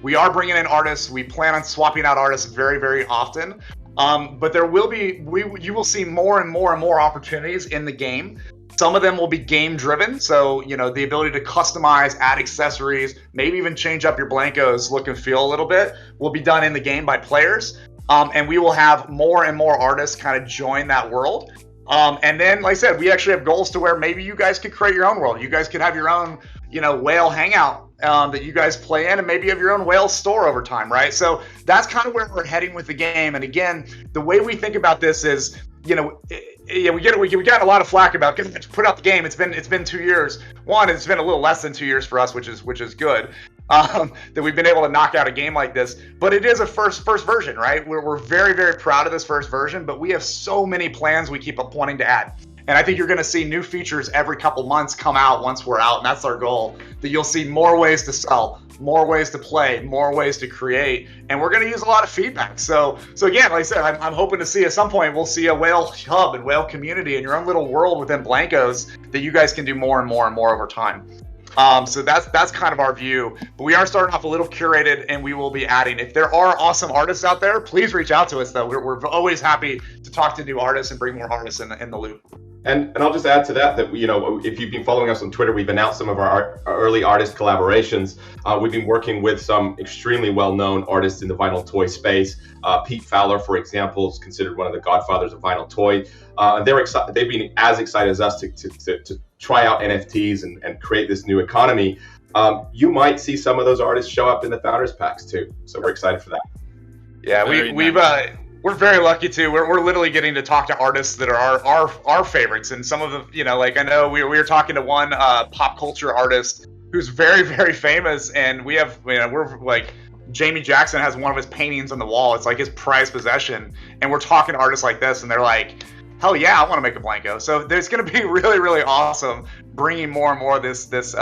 We are bringing in artists. We plan on swapping out artists very, very often. But there will be, you will see more and more and more opportunities in the game. Some of them will be game driven. So, the ability to customize, add accessories, maybe even change up your Blankos look and feel a little bit will be done in the game by players. And we will have more and more artists kind of join that world. And then, like I said, we actually have goals to where maybe you guys could create your own world. You guys could have your own, whale hangout that you guys play in, and maybe you have your own whale store over time, right? So that's kind of where we're heading with the game. And again, the way we think about this is, we got a lot of flack about put out the game. It's been 2 years. One, it's been a little less than 2 years for us, which is good. That we've been able to knock out a game like this, but it is a first version, right? We're very, very proud of this first version, but we have so many plans we keep wanting to add. And I think you're going to see new features every couple months come out once we're out, and that's our goal, that you'll see more ways to sell, more ways to play, more ways to create, and we're going to use a lot of feedback. So again, like I said, I'm hoping to see at some point we'll see a whale hub and whale community in your own little world within Blankos that you guys can do more and more and more over time. So that's kind of our view, but we are starting off a little curated, and we will be adding. If there are awesome artists out there, please reach out to us though. We're always happy to talk to new artists and bring more artists in the loop. And I'll just add to that, if you've been following us on Twitter, we've announced some of our early artist collaborations. We've been working with some extremely well-known artists in the vinyl toy space. Pete Fowler, for example, is considered one of the godfathers of vinyl toy. And they've been as excited as us to try out NFTs and create this new economy. You might see some of those artists show up in the Founders Packs too. So we're excited for that. Yeah, we're very lucky too. We're literally getting to talk to artists that are our favorites, and some of them, I know we were talking to one pop culture artist who's very, very famous, and we're like, Jamie Jackson has one of his paintings on the wall. It's like his prized possession, and we're talking to artists like this, and they're like, hell yeah, I want to make a Blanko. So there's going to be really, really awesome bringing more and more of this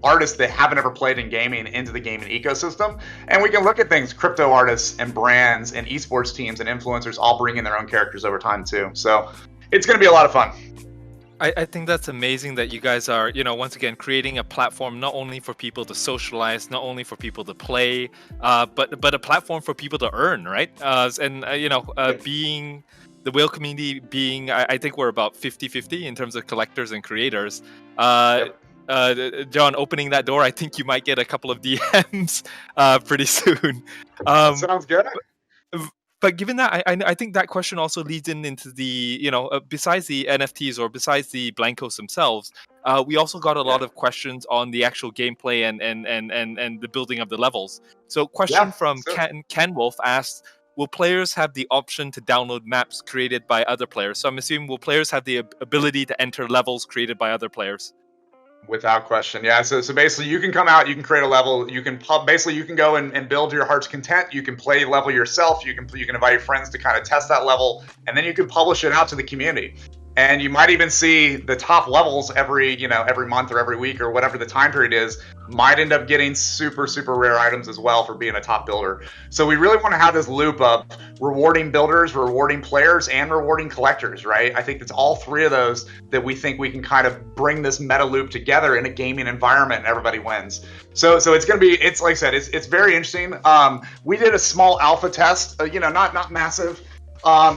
artists that haven't ever played in gaming into the gaming ecosystem. And we can look at things, crypto artists and brands and esports teams and influencers all bringing their own characters over time too. So it's going to be a lot of fun. I think that's amazing that you guys are, once again, creating a platform not only for people to socialize, not only for people to play, but a platform for people to earn, right? Being the whale community being, I think we're about 50-50 in terms of collectors and creators. John, opening that door, I think you might get a couple of DMs pretty soon. Sounds good. But given that, I think that question also leads into the, besides the NFTs or besides the Blankos themselves, we also got a lot of questions on the actual gameplay and the building of the levels. So question from Ken Wolf asked, will players have the option to download maps created by other players? So I'm assuming, will players have the ability to enter levels created by other players? Without question, yeah. So basically, you can come out, you can create a level, you can go and build your heart's content. You can play level yourself. You can invite your friends to kind of test that level, and then you can publish it out to the community. And you might even see the top levels every month or every week or whatever the time period is, might end up getting super, super rare items as well for being a top builder. So we really want to have this loop of rewarding builders, rewarding players, and rewarding collectors, right? I think it's all three of those that we think we can kind of bring this meta loop together in a gaming environment, and everybody wins. So it's going to be, it's like I said, it's very interesting. We did a small alpha test, not massive,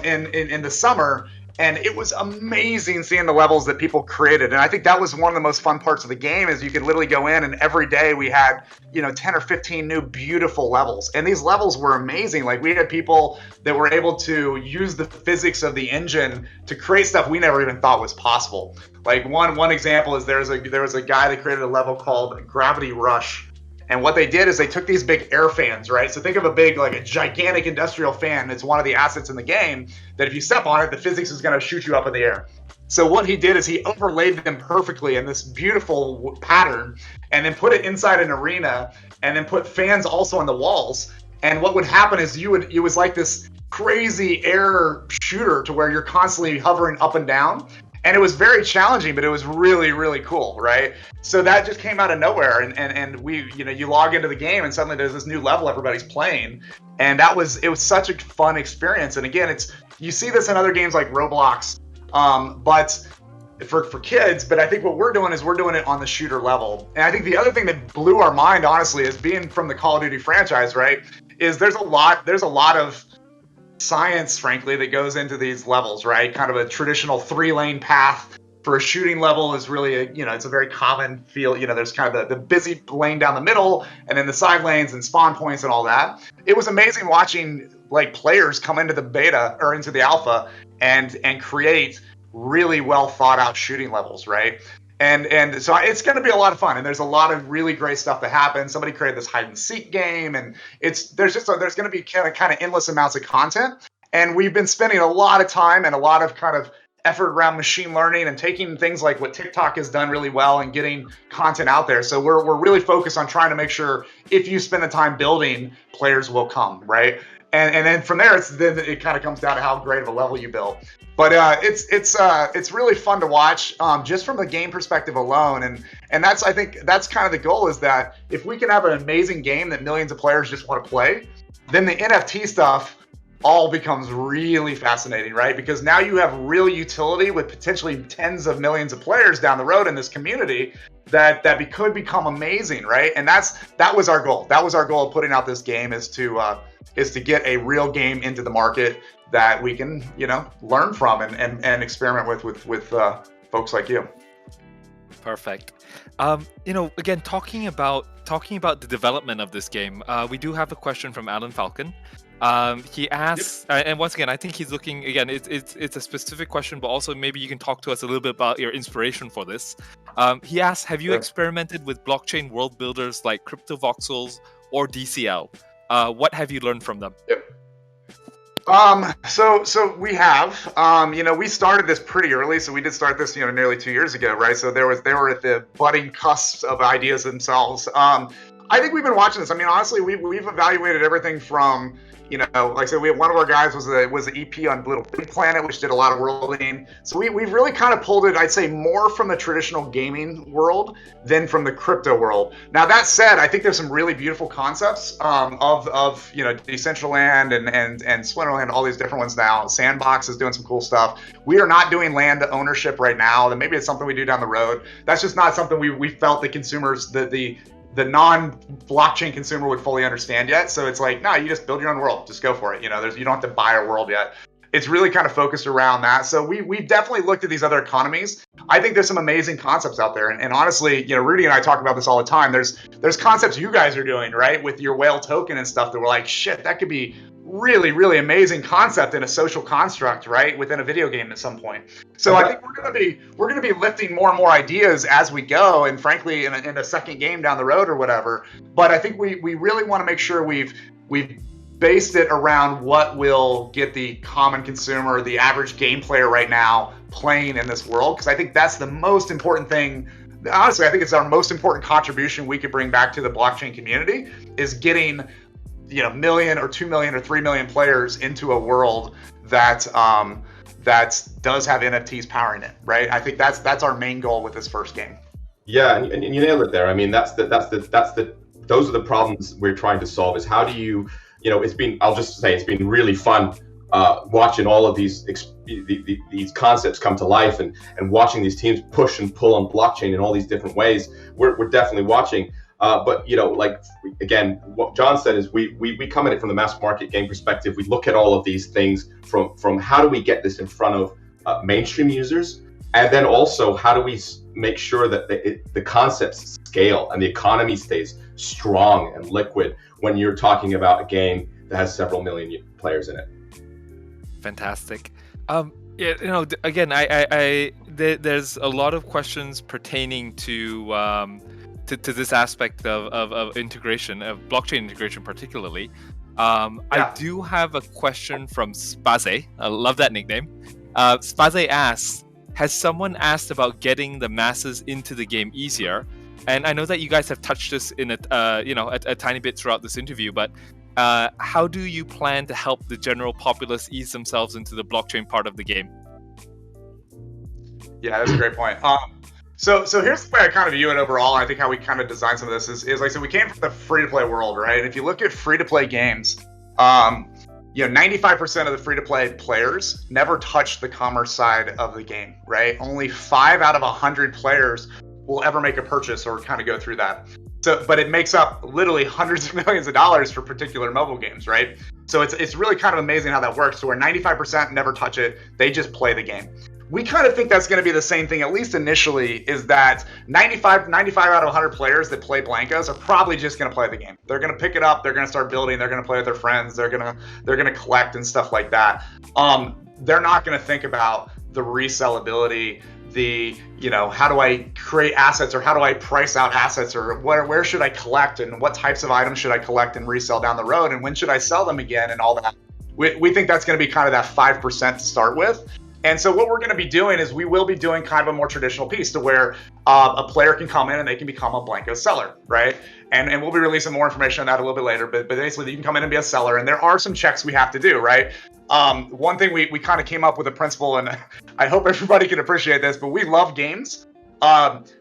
in the summer. And it was amazing seeing the levels that people created. And I think that was one of the most fun parts of the game, is you could literally go in, and every day we had, 10 or 15 new beautiful levels. And these levels were amazing. Like, we had people that were able to use the physics of the engine to create stuff we never even thought was possible. Like one example is there was a guy that created a level called Gravity Rush. And what they did is they took these big air fans, right? So think of a gigantic industrial fan. It's one of the assets in the game that if you step on it, the physics is going to shoot you up in the air. So what he did is he overlaid them perfectly in this beautiful pattern, and then put it inside an arena, and then put fans also on the walls. And what would happen is it was like this crazy air shooter to where you're constantly hovering up and down. And it was very challenging, but it was really, really cool, right? So that just came out of nowhere, and we, you log into the game, and suddenly there's this new level everybody's playing, and it was such a fun experience. And again, you see this in other games like Roblox, but for kids, but I think what we're doing is we're doing it on the shooter level. And I think the other thing that blew our mind, honestly, is being from the Call of Duty franchise, right, is there's a lot of science, frankly, that goes into these levels, right? Kind of a traditional 3-lane path for a shooting level is really it's a very common field. There's kind of the busy lane down the middle, and then the side lanes and spawn points and all that. It was amazing watching like players come into the beta or into the alpha and create really well thought out shooting levels, right? And so it's going to be a lot of fun, and there's a lot of really great stuff that happens. Somebody created this hide and seek game, and there's going to be kind of endless amounts of content. And we've been spending a lot of time and a lot of kind of effort around machine learning and taking things like what TikTok has done really well and getting content out there. So we're really focused on trying to make sure if you spend the time building, players will come, right? And then from there, it kind of comes down to how great of a level you build. But it's really fun to watch just from the game perspective alone, and I think that's kind of the goal, is that if we can have an amazing game that millions of players just want to play, then the NFT stuff all becomes really fascinating, right? Because now you have real utility with potentially tens of millions of players down the road in this community that could become amazing, right? And that was our goal. That was our goal of putting out this game, is to get a real game into the market that we can, learn from and experiment with folks like you. Perfect. Again, talking about the development of this game, we do have a question from Alan Falcon. He asks, and once again, I think he's looking, again, it's a specific question, but also maybe you can talk to us a little bit about your inspiration for this. He asks, have you experimented with blockchain world builders like CryptoVoxels or DCL? What have you learned from them? Yep. So we have, we started this pretty early. So we did start this, nearly 2 years ago, right? So they were at the budding cusp of ideas themselves. I think we've been watching this. I mean, honestly, we've evaluated everything from, like I said, one of our guys was the EP on Little Big Planet, which did a lot of world building. So we've really kind of pulled it, I'd say, more from the traditional gaming world than from the crypto world. Now, that said, I think there's some really beautiful concepts of Decentraland and Splinterland, all these different ones now. Sandbox is doing some cool stuff. We are not doing land ownership right now. Then maybe it's something we do down the road. That's just not something we felt the consumers, the non-blockchain consumer would fully understand yet. So it's like, no, you just build your own world. Just go for it. You don't have to buy a world yet. It's really kind of focused around that. So we definitely looked at these other economies. I think there's some amazing concepts out there. And honestly, Rudy and I talk about this all the time. There's concepts you guys are doing, right, with your whale token and stuff that we're like, shit, that could be really, really amazing concept in a social construct, right, within a video game at some point. So I think we're gonna be lifting more and more ideas as we go, and frankly, in a second game down the road or whatever. But I think we really want to make sure we've based it around what will get the common consumer, the average game player right now, playing in this world, because I think that's the most important thing. Honestly, I think it's our most important contribution we could bring back to the blockchain community, is getting million or 2 million or 3 million players into a world that does have NFTs powering it, right? I think that's our main goal with this first game. Yeah, and you nailed it there. I mean, those are the problems we're trying to solve. Is how do you, I'll just say it's been really fun watching all of these concepts come to life and watching these teams push and pull on blockchain in all these different ways. We're definitely watching. But again, what John said is we come at it from the mass market game perspective. We look at all of these things from how do we get this in front of mainstream users, and then also how do we make sure that the concepts scale and the economy stays strong and liquid when you're talking about a game that has several million players in it. Fantastic. Again, there's a lot of questions pertaining to this aspect of integration, of blockchain integration particularly. I do have a question from Spaze. I love that nickname. Spaze asks, has someone asked about getting the masses into the game easier? And I know that you guys have touched this in a tiny bit throughout this interview, but how do you plan to help the general populace ease themselves into the blockchain part of the game? Yeah, that's a great point. So here's the way I kind of view it overall. I think how we kind of design some of this is like I said, we came from the free-to-play world, right? And if you look at free-to-play games, 95% of the free-to-play players never touch the commerce side of the game, right? Only 5 out of 100 players will ever make a purchase or kind of go through that. So, but it makes up literally hundreds of millions of dollars for particular mobile games, right? So it's really kind of amazing how that works. So where 95% never touch it, they just play the game. We kind of think that's going to be the same thing, at least initially, is that 95 out of 100 players that play Blankos are probably just going to play the game. They're going to pick it up, they're going to start building, they're going to play with their friends, they're going to collect and stuff like that. They're not going to think about the resellability, the how do I create assets, or how do I price out assets, or where should I collect, and what types of items should I collect and resell down the road, and when should I sell them again, and all that. We think that's going to be kind of that 5% to start with. And so what we're going to be doing is we will be doing kind of a more traditional piece to where a player can come in and they can become a Blankos seller, right? And we'll be releasing more information on that a little bit later, but basically you can come in and be a seller, and there are some checks we have to do, right? One thing we kind of came up with a principle, and I hope everybody can appreciate this, but we love games.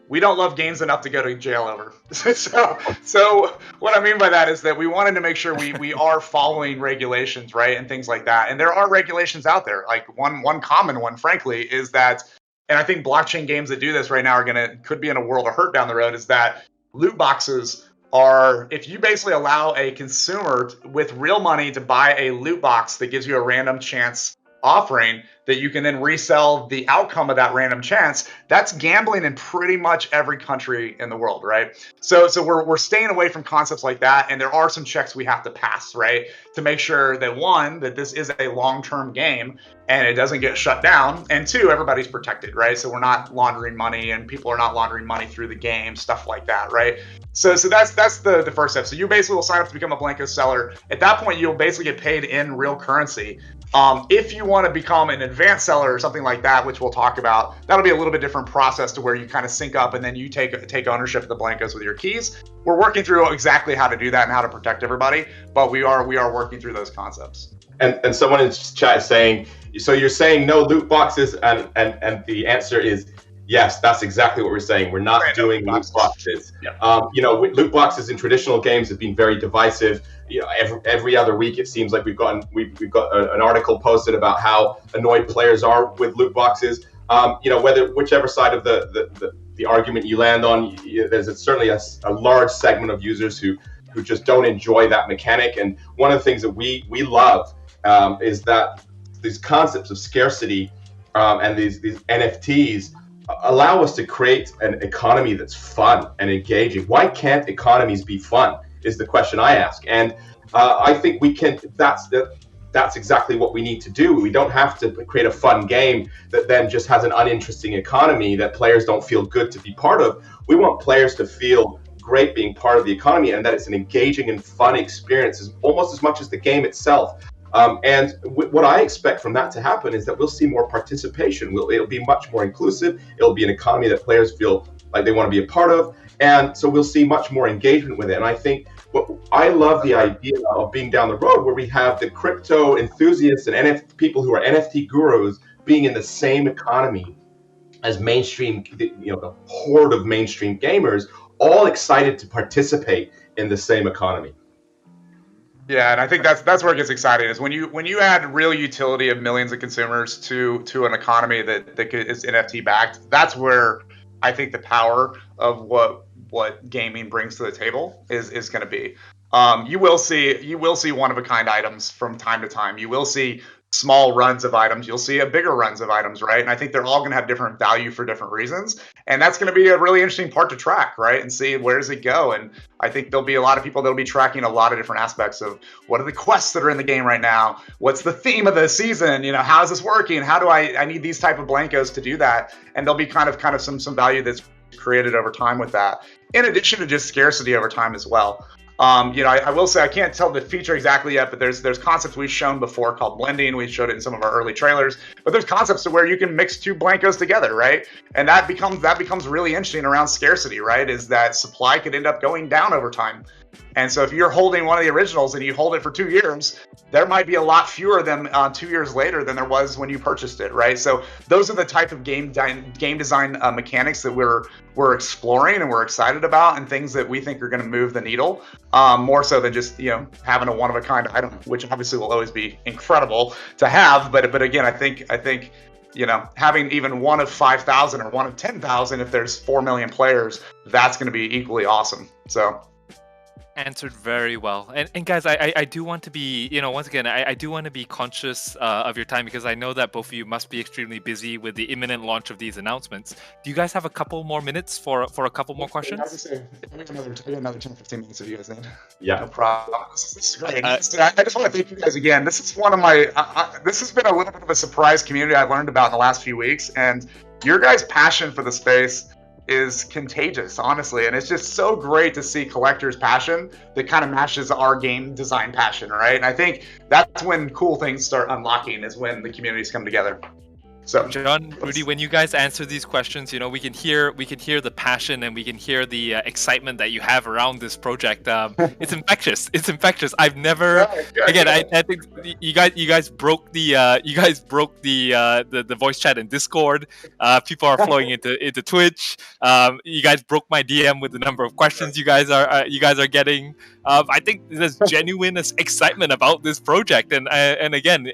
We don't love games enough to go to jail over. So what I mean by that is that we wanted to make sure we are following regulations, right, and things like that. And there are regulations out there. Like one common one, frankly, is that, and I think blockchain games that do this right now could be in a world of hurt down the road, is that loot boxes are, if you basically allow a consumer with real money to buy a loot box that gives you a random chance offering that you can then resell the outcome of that random chance, that's gambling in pretty much every country in the world, right? So we're staying away from concepts like that, and there are some checks we have to pass, right, to make sure that, one, that this is a long-term game and it doesn't get shut down, and two, everybody's protected, right? So we're not laundering money, and people are not laundering money through the game, stuff like that, right? So that's the first step. So you basically will sign up to become a Blankos seller. At that point, you'll basically get paid in real currency. If you want to become an advanced seller or something like that, which we'll talk about, that'll be a little bit different process to where you kind of sync up and then you take ownership of the Blankos with your keys. We're working through exactly how to do that and how to protect everybody, but we are working through those concepts. And someone in chat is saying, so you're saying no loot boxes, and the answer is yes, that's exactly what we're saying. We're not doing loot boxes. Yeah. Loot boxes in traditional games have been very divisive. Every other week it seems like we've got an article posted about how annoyed players are with loot boxes. Whichever side of the argument you land on, there's certainly a large segment of users who just don't enjoy that mechanic. And one of the things that we love is that these concepts of scarcity and these NFTs allow us to create an economy that's fun and engaging. Why can't economies be fun is the question I ask. And I think we can. That's exactly what we need to do. We don't have to create a fun game that then just has an uninteresting economy that players don't feel good to be part of. We want players to feel great being part of the economy, and that it's an engaging and fun experience, almost as much as the game itself. And what I expect from that to happen is that we'll see more participation. It'll be much more inclusive. It'll be an economy that players feel like they want to be a part of. And so we'll see much more engagement with it. And I think I love the idea of being down the road where we have the crypto enthusiasts and people who are NFT gurus being in the same economy as mainstream, the horde of mainstream gamers, all excited to participate in the same economy. Yeah, and I think that's where it gets exciting, is when you add real utility of millions of consumers to an economy that is NFT backed. That's where I think the power of what gaming brings to the table is going to be. You will see one of a kind items from time to time. You will see small runs of items. You'll see a bigger runs of items, right? And I think they're all going to have different value for different reasons. And that's going to be a really interesting part to track, right? And see, where does it go? And I think there'll be a lot of people that'll be tracking a lot of different aspects of what are the quests that are in the game right now? What's the theme of the season? How is this working? How do I need these type of Blankos to do that? And there'll be kind of some value that's created over time with that, in addition to just scarcity over time as well. I will say I can't tell the feature exactly yet, but there's concepts we've shown before called blending. We showed it in some of our early trailers, but there's concepts to where you can mix two Blankos together, right? And that becomes really interesting around scarcity, right? Is that supply could end up going down over time. And so if you're holding one of the originals and you hold it for 2 years, there might be a lot fewer of them 2 years later than there was when you purchased it, right? So those are the type of game design mechanics that we're exploring and we're excited about, and things that we think are going to move the needle. more so than just having a one-of-a-kind item, which obviously will always be incredible to have. But again, I think having even one of 5,000 or one of 10,000, if there's 4 million players, that's going to be equally awesome. So. Answered very well. And guys, I do want to be, once again, I do want to be conscious of your time, because I know that both of you must be extremely busy with the imminent launch of these announcements. Do you guys have a couple more minutes for a couple more questions? I got another 10, 15 minutes if you guys need. Yeah. No problem. This is great. I just want to thank you guys again. This is one of my, this has been a little bit of a surprise community I've learned about in the last few weeks. And your guys' passion for the space is contagious, honestly, and it's just so great to see collectors' passion that kind of matches our game design passion, right? And I think that's when cool things start unlocking, is when the communities come together. So, John, Rudy, when you guys answer these questions, we can hear the passion, and we can hear the excitement that you have around this project. It's infectious. It's infectious. I've never, again, I think you guys broke the voice chat in Discord. People are flowing into Twitch. You guys broke my DM with the number of questions you guys are getting. I think there's genuine excitement about this project, and again,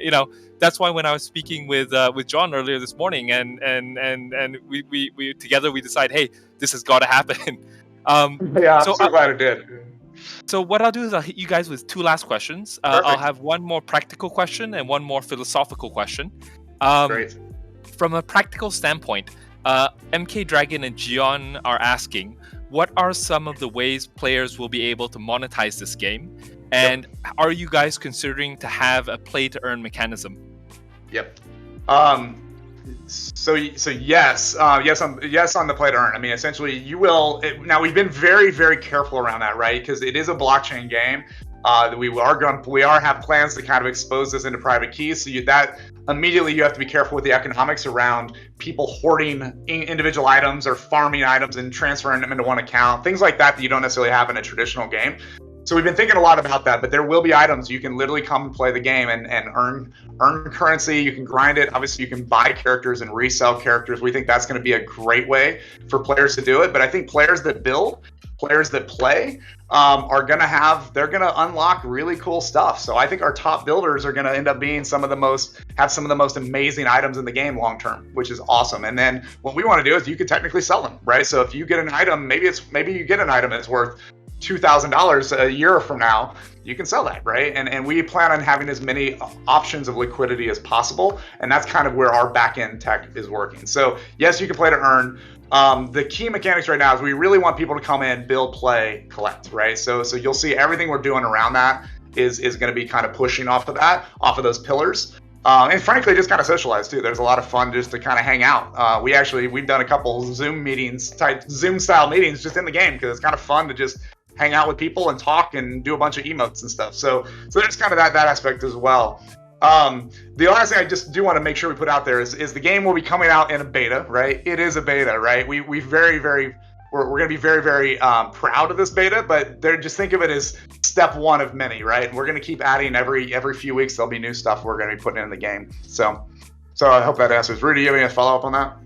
that's why when I was speaking with John earlier this morning, and we together we decide, hey, this has got to happen. Yeah, I'm so glad it did. So what I'll do is I'll hit you guys with two last questions. I'll have one more practical question and one more philosophical question. Great. From a practical standpoint, MK Dragon and Gion are asking, what are some of the ways players will be able to monetize this game? And are you guys considering to have a play-to-earn mechanism? Yep. So yes, yes on the play-to-earn. I mean, essentially, you will. Now, we've been very, very careful around that, right? Because it is a blockchain game. We are have plans to kind of expose this into private keys. So that immediately you have to be careful with the economics around people hoarding individual items or farming items and transferring them into one account, things like that you don't necessarily have in a traditional game. So we've been thinking a lot about that, but there will be items you can literally come and play the game and earn currency. You can grind it. Obviously, you can buy characters and resell characters. We think that's going to be a great way for players to do it. But I think players that build, players that play, are going to unlock really cool stuff. So I think our top builders are going to end up being some of the most amazing items in the game long term, which is awesome. And then what we want to do is you could technically sell them, right? So if you get an item, maybe you get an item that's worth $2,000 a year from now, you can sell that, right? And we plan on having as many options of liquidity as possible, and that's kind of where our back-end tech is working. So yes, you can play to earn. The key mechanics right now is we really want people to come in, build, play, collect, right? So you'll see everything we're doing around that is going to be kind of pushing off of those pillars. And frankly, just kind of socialize too. There's a lot of fun just to kind of hang out. We've done a couple Zoom style meetings just in the game, because it's kind of fun to just hang out with people and talk and do a bunch of emotes and stuff. So there's kind of that aspect as well. The last thing I just do want to make sure we put out there is the game will be coming out in a beta, right? It is a beta, right? We're going to be very, very proud of this beta, but just think of it as step one of many, right? We're going to keep adding every few weeks. There'll be new stuff we're going to be putting in the game. So I hope that answers. Rudy, you have any follow up on that?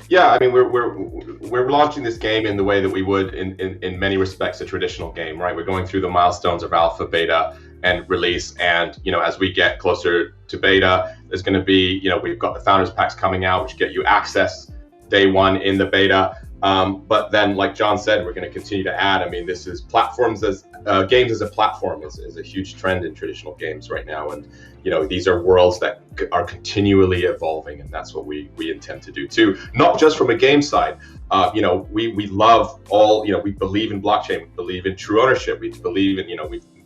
Yeah, I mean, we're launching this game in the way that we would in many respects a traditional game, right? We're going through the milestones of alpha, beta, and release, and as we get closer to beta, there's going to be we've got the founders packs coming out, which get you access day one in the beta. But then, like John said, we're going to continue to add. I mean, this is games as a platform is a huge trend in traditional games right now, and these are worlds that are continually evolving, and that's what we intend to do too. Not just from a game side. We love all. We believe in blockchain. We believe in true ownership. We believe in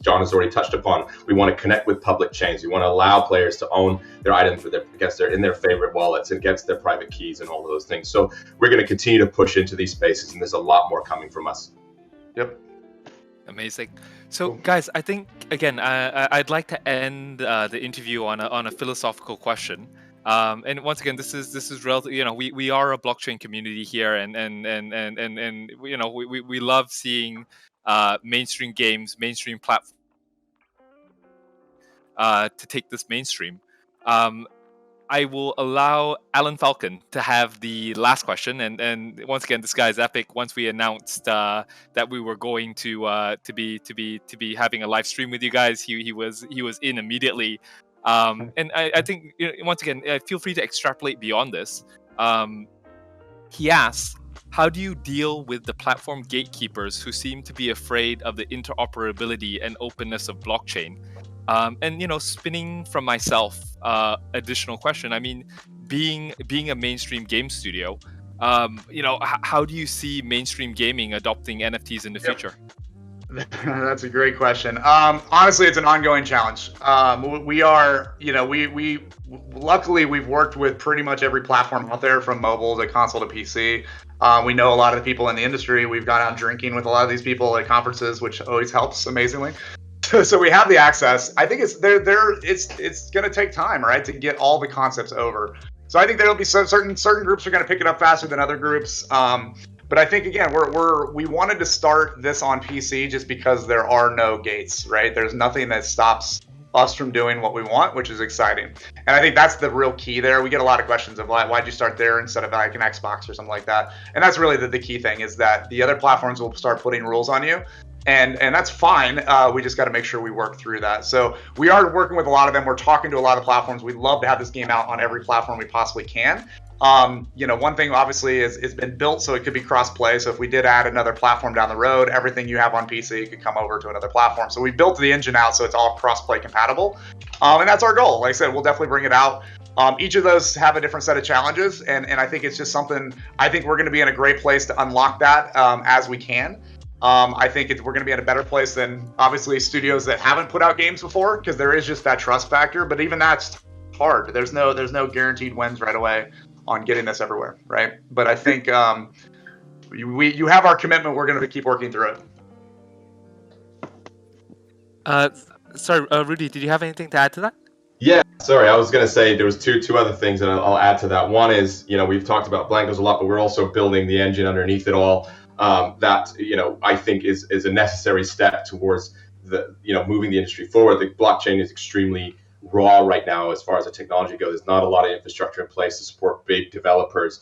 John has already touched upon. We want to connect with public chains. We want to allow players to own their items against in their favorite wallets, against their private keys, and all of those things. So we're going to continue to push into these spaces, and there's a lot more coming from us. Yep. Amazing. So, guys, I think again, I'd like to end the interview on a philosophical question. And once again, this is relative. We are a blockchain community here, and we love seeing mainstream games, mainstream platforms to take this mainstream. I will allow Alan Falcon to have the last question, and once again, this guy's epic. Once we announced that we were going to be having a live stream with you guys, he was in immediately. And I think, once again, feel free to extrapolate beyond this. He asks, how do you deal with the platform gatekeepers who seem to be afraid of the interoperability and openness of blockchain? And spinning from myself, additional question. I mean, being a mainstream game studio, how do you see mainstream gaming adopting NFTs in the future? That's a great question. Honestly, it's an ongoing challenge. We are, we luckily we've worked with pretty much every platform out there, from mobile to console to PC. We know a lot of the people in the industry. We've gone out drinking with a lot of these people at conferences, which always helps amazingly. So we have the access. I think it's going to take time, right, to get all the concepts over. So I think there'll be certain groups are going to pick it up faster than other groups. But I think, again, we wanted to start this on PC just because there are no gates, right? There's nothing that stops us from doing what we want, which is exciting. And I think that's the real key there. We get a lot of questions of why'd you start there instead of like an Xbox or something like that. And that's really the key thing, is that the other platforms will start putting rules on you. And that's fine. We just got to make sure we work through that. So we are working with a lot of them. We're talking to a lot of platforms. We'd love to have this game out on every platform we possibly can. One thing obviously is it's been built so it could be cross-play. So if we did add another platform down the road, everything you have on PC could come over to another platform. So we built the engine out so it's all cross-play compatible. And that's our goal. Like I said, we'll definitely bring it out. Each of those have a different set of challenges. And I think it's just something, I think we're going to be in a great place to unlock that as we can. I think we're going to be in a better place than obviously studios that haven't put out games before, because there is just that trust factor. But even that's hard. There's no guaranteed wins right away on getting this everywhere, right? But I think you have our commitment. We're going to keep working through it. Sorry, Rudy, did you have anything to add to that? Yeah, sorry, I was going to say there was two other things that I'll add to that. One is, we've talked about Blankos a lot, but we're also building the engine underneath it all. That I think is a necessary step towards moving the industry forward. The blockchain is extremely raw right now as far as the technology goes. There's not a lot of infrastructure in place to support big developers.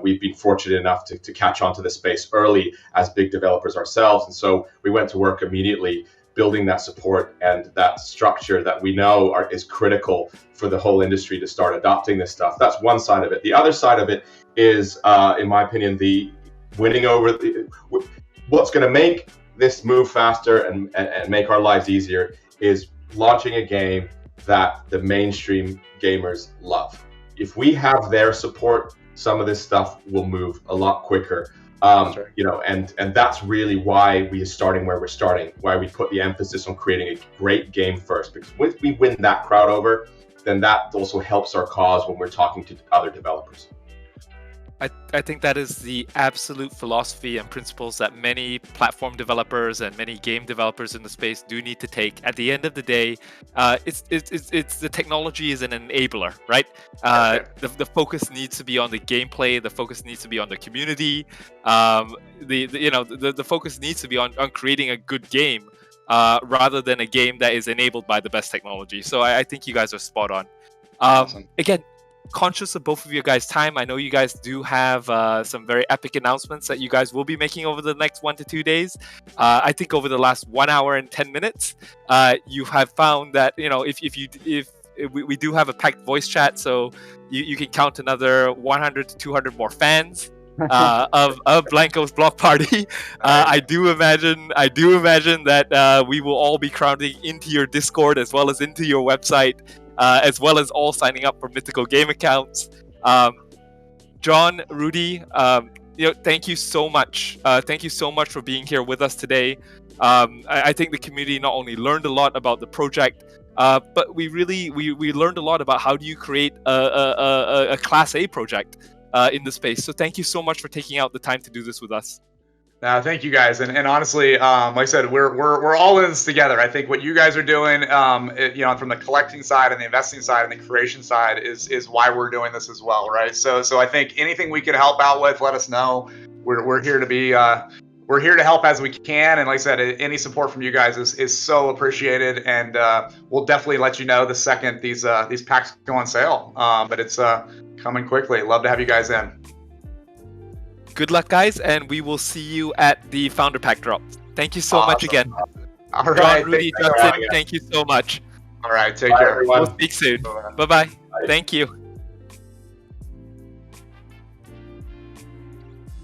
We've been fortunate enough to catch on to this space early as big developers ourselves, and so we went to work immediately building that support and that structure that we know is critical for the whole industry to start adopting this stuff. That's one side of it. The other side of it is, in my opinion, the winning over what's going to make this move faster and make our lives easier is launching a game that the mainstream gamers love. If we have their support, some of this stuff will move a lot quicker. And that's really why we are starting where we're starting, why we put the emphasis on creating a great game first, because once we win that crowd over, then that also helps our cause when we're talking to other developers. I think that is the absolute philosophy and principles that many platform developers and many game developers in the space do need to take. At the end of the day, it's the technology is an enabler, right? The focus needs to be on the gameplay. The focus needs to be on the community. The focus needs to be on creating a good game, rather than a game that is enabled by the best technology. So I think you guys are spot on. Awesome. Again, conscious of both of your guys' time. I know you guys do have some very epic announcements that you guys will be making over the next 1 to 2 days. I think over the last 1 hour and 10 minutes, you have found that if we do have a packed voice chat, so you can count another 100 to 200 more fans of Blankos Block Party. I do imagine that we will all be crowding into your Discord as well as into your website. As well as all signing up for Mythical Game accounts. John, Rudy, thank you so much. Thank you so much for being here with us today. I think the community not only learned a lot about the project, but we learned a lot about how do you create a Class A project in the space. So thank you so much for taking out the time to do this with us. Thank you guys, and honestly, like I said, we're all in this together. I think what you guys are doing, from the collecting side and the investing side and the creation side, is why we're doing this as well, right? So I think anything we could help out with, let us know. We're here to be we're here to help as we can. And like I said, any support from you guys is so appreciated. And we'll definitely let you know the second these packs go on sale. But it's coming quickly. Love to have you guys in. Good luck, guys, and we will see you at the Founder Pack drop. Thank you so much again. All right. John, Rudy, Justin, thank you so much. All right. Take care. Everyone. We'll speak soon. Bye-bye. Thank you.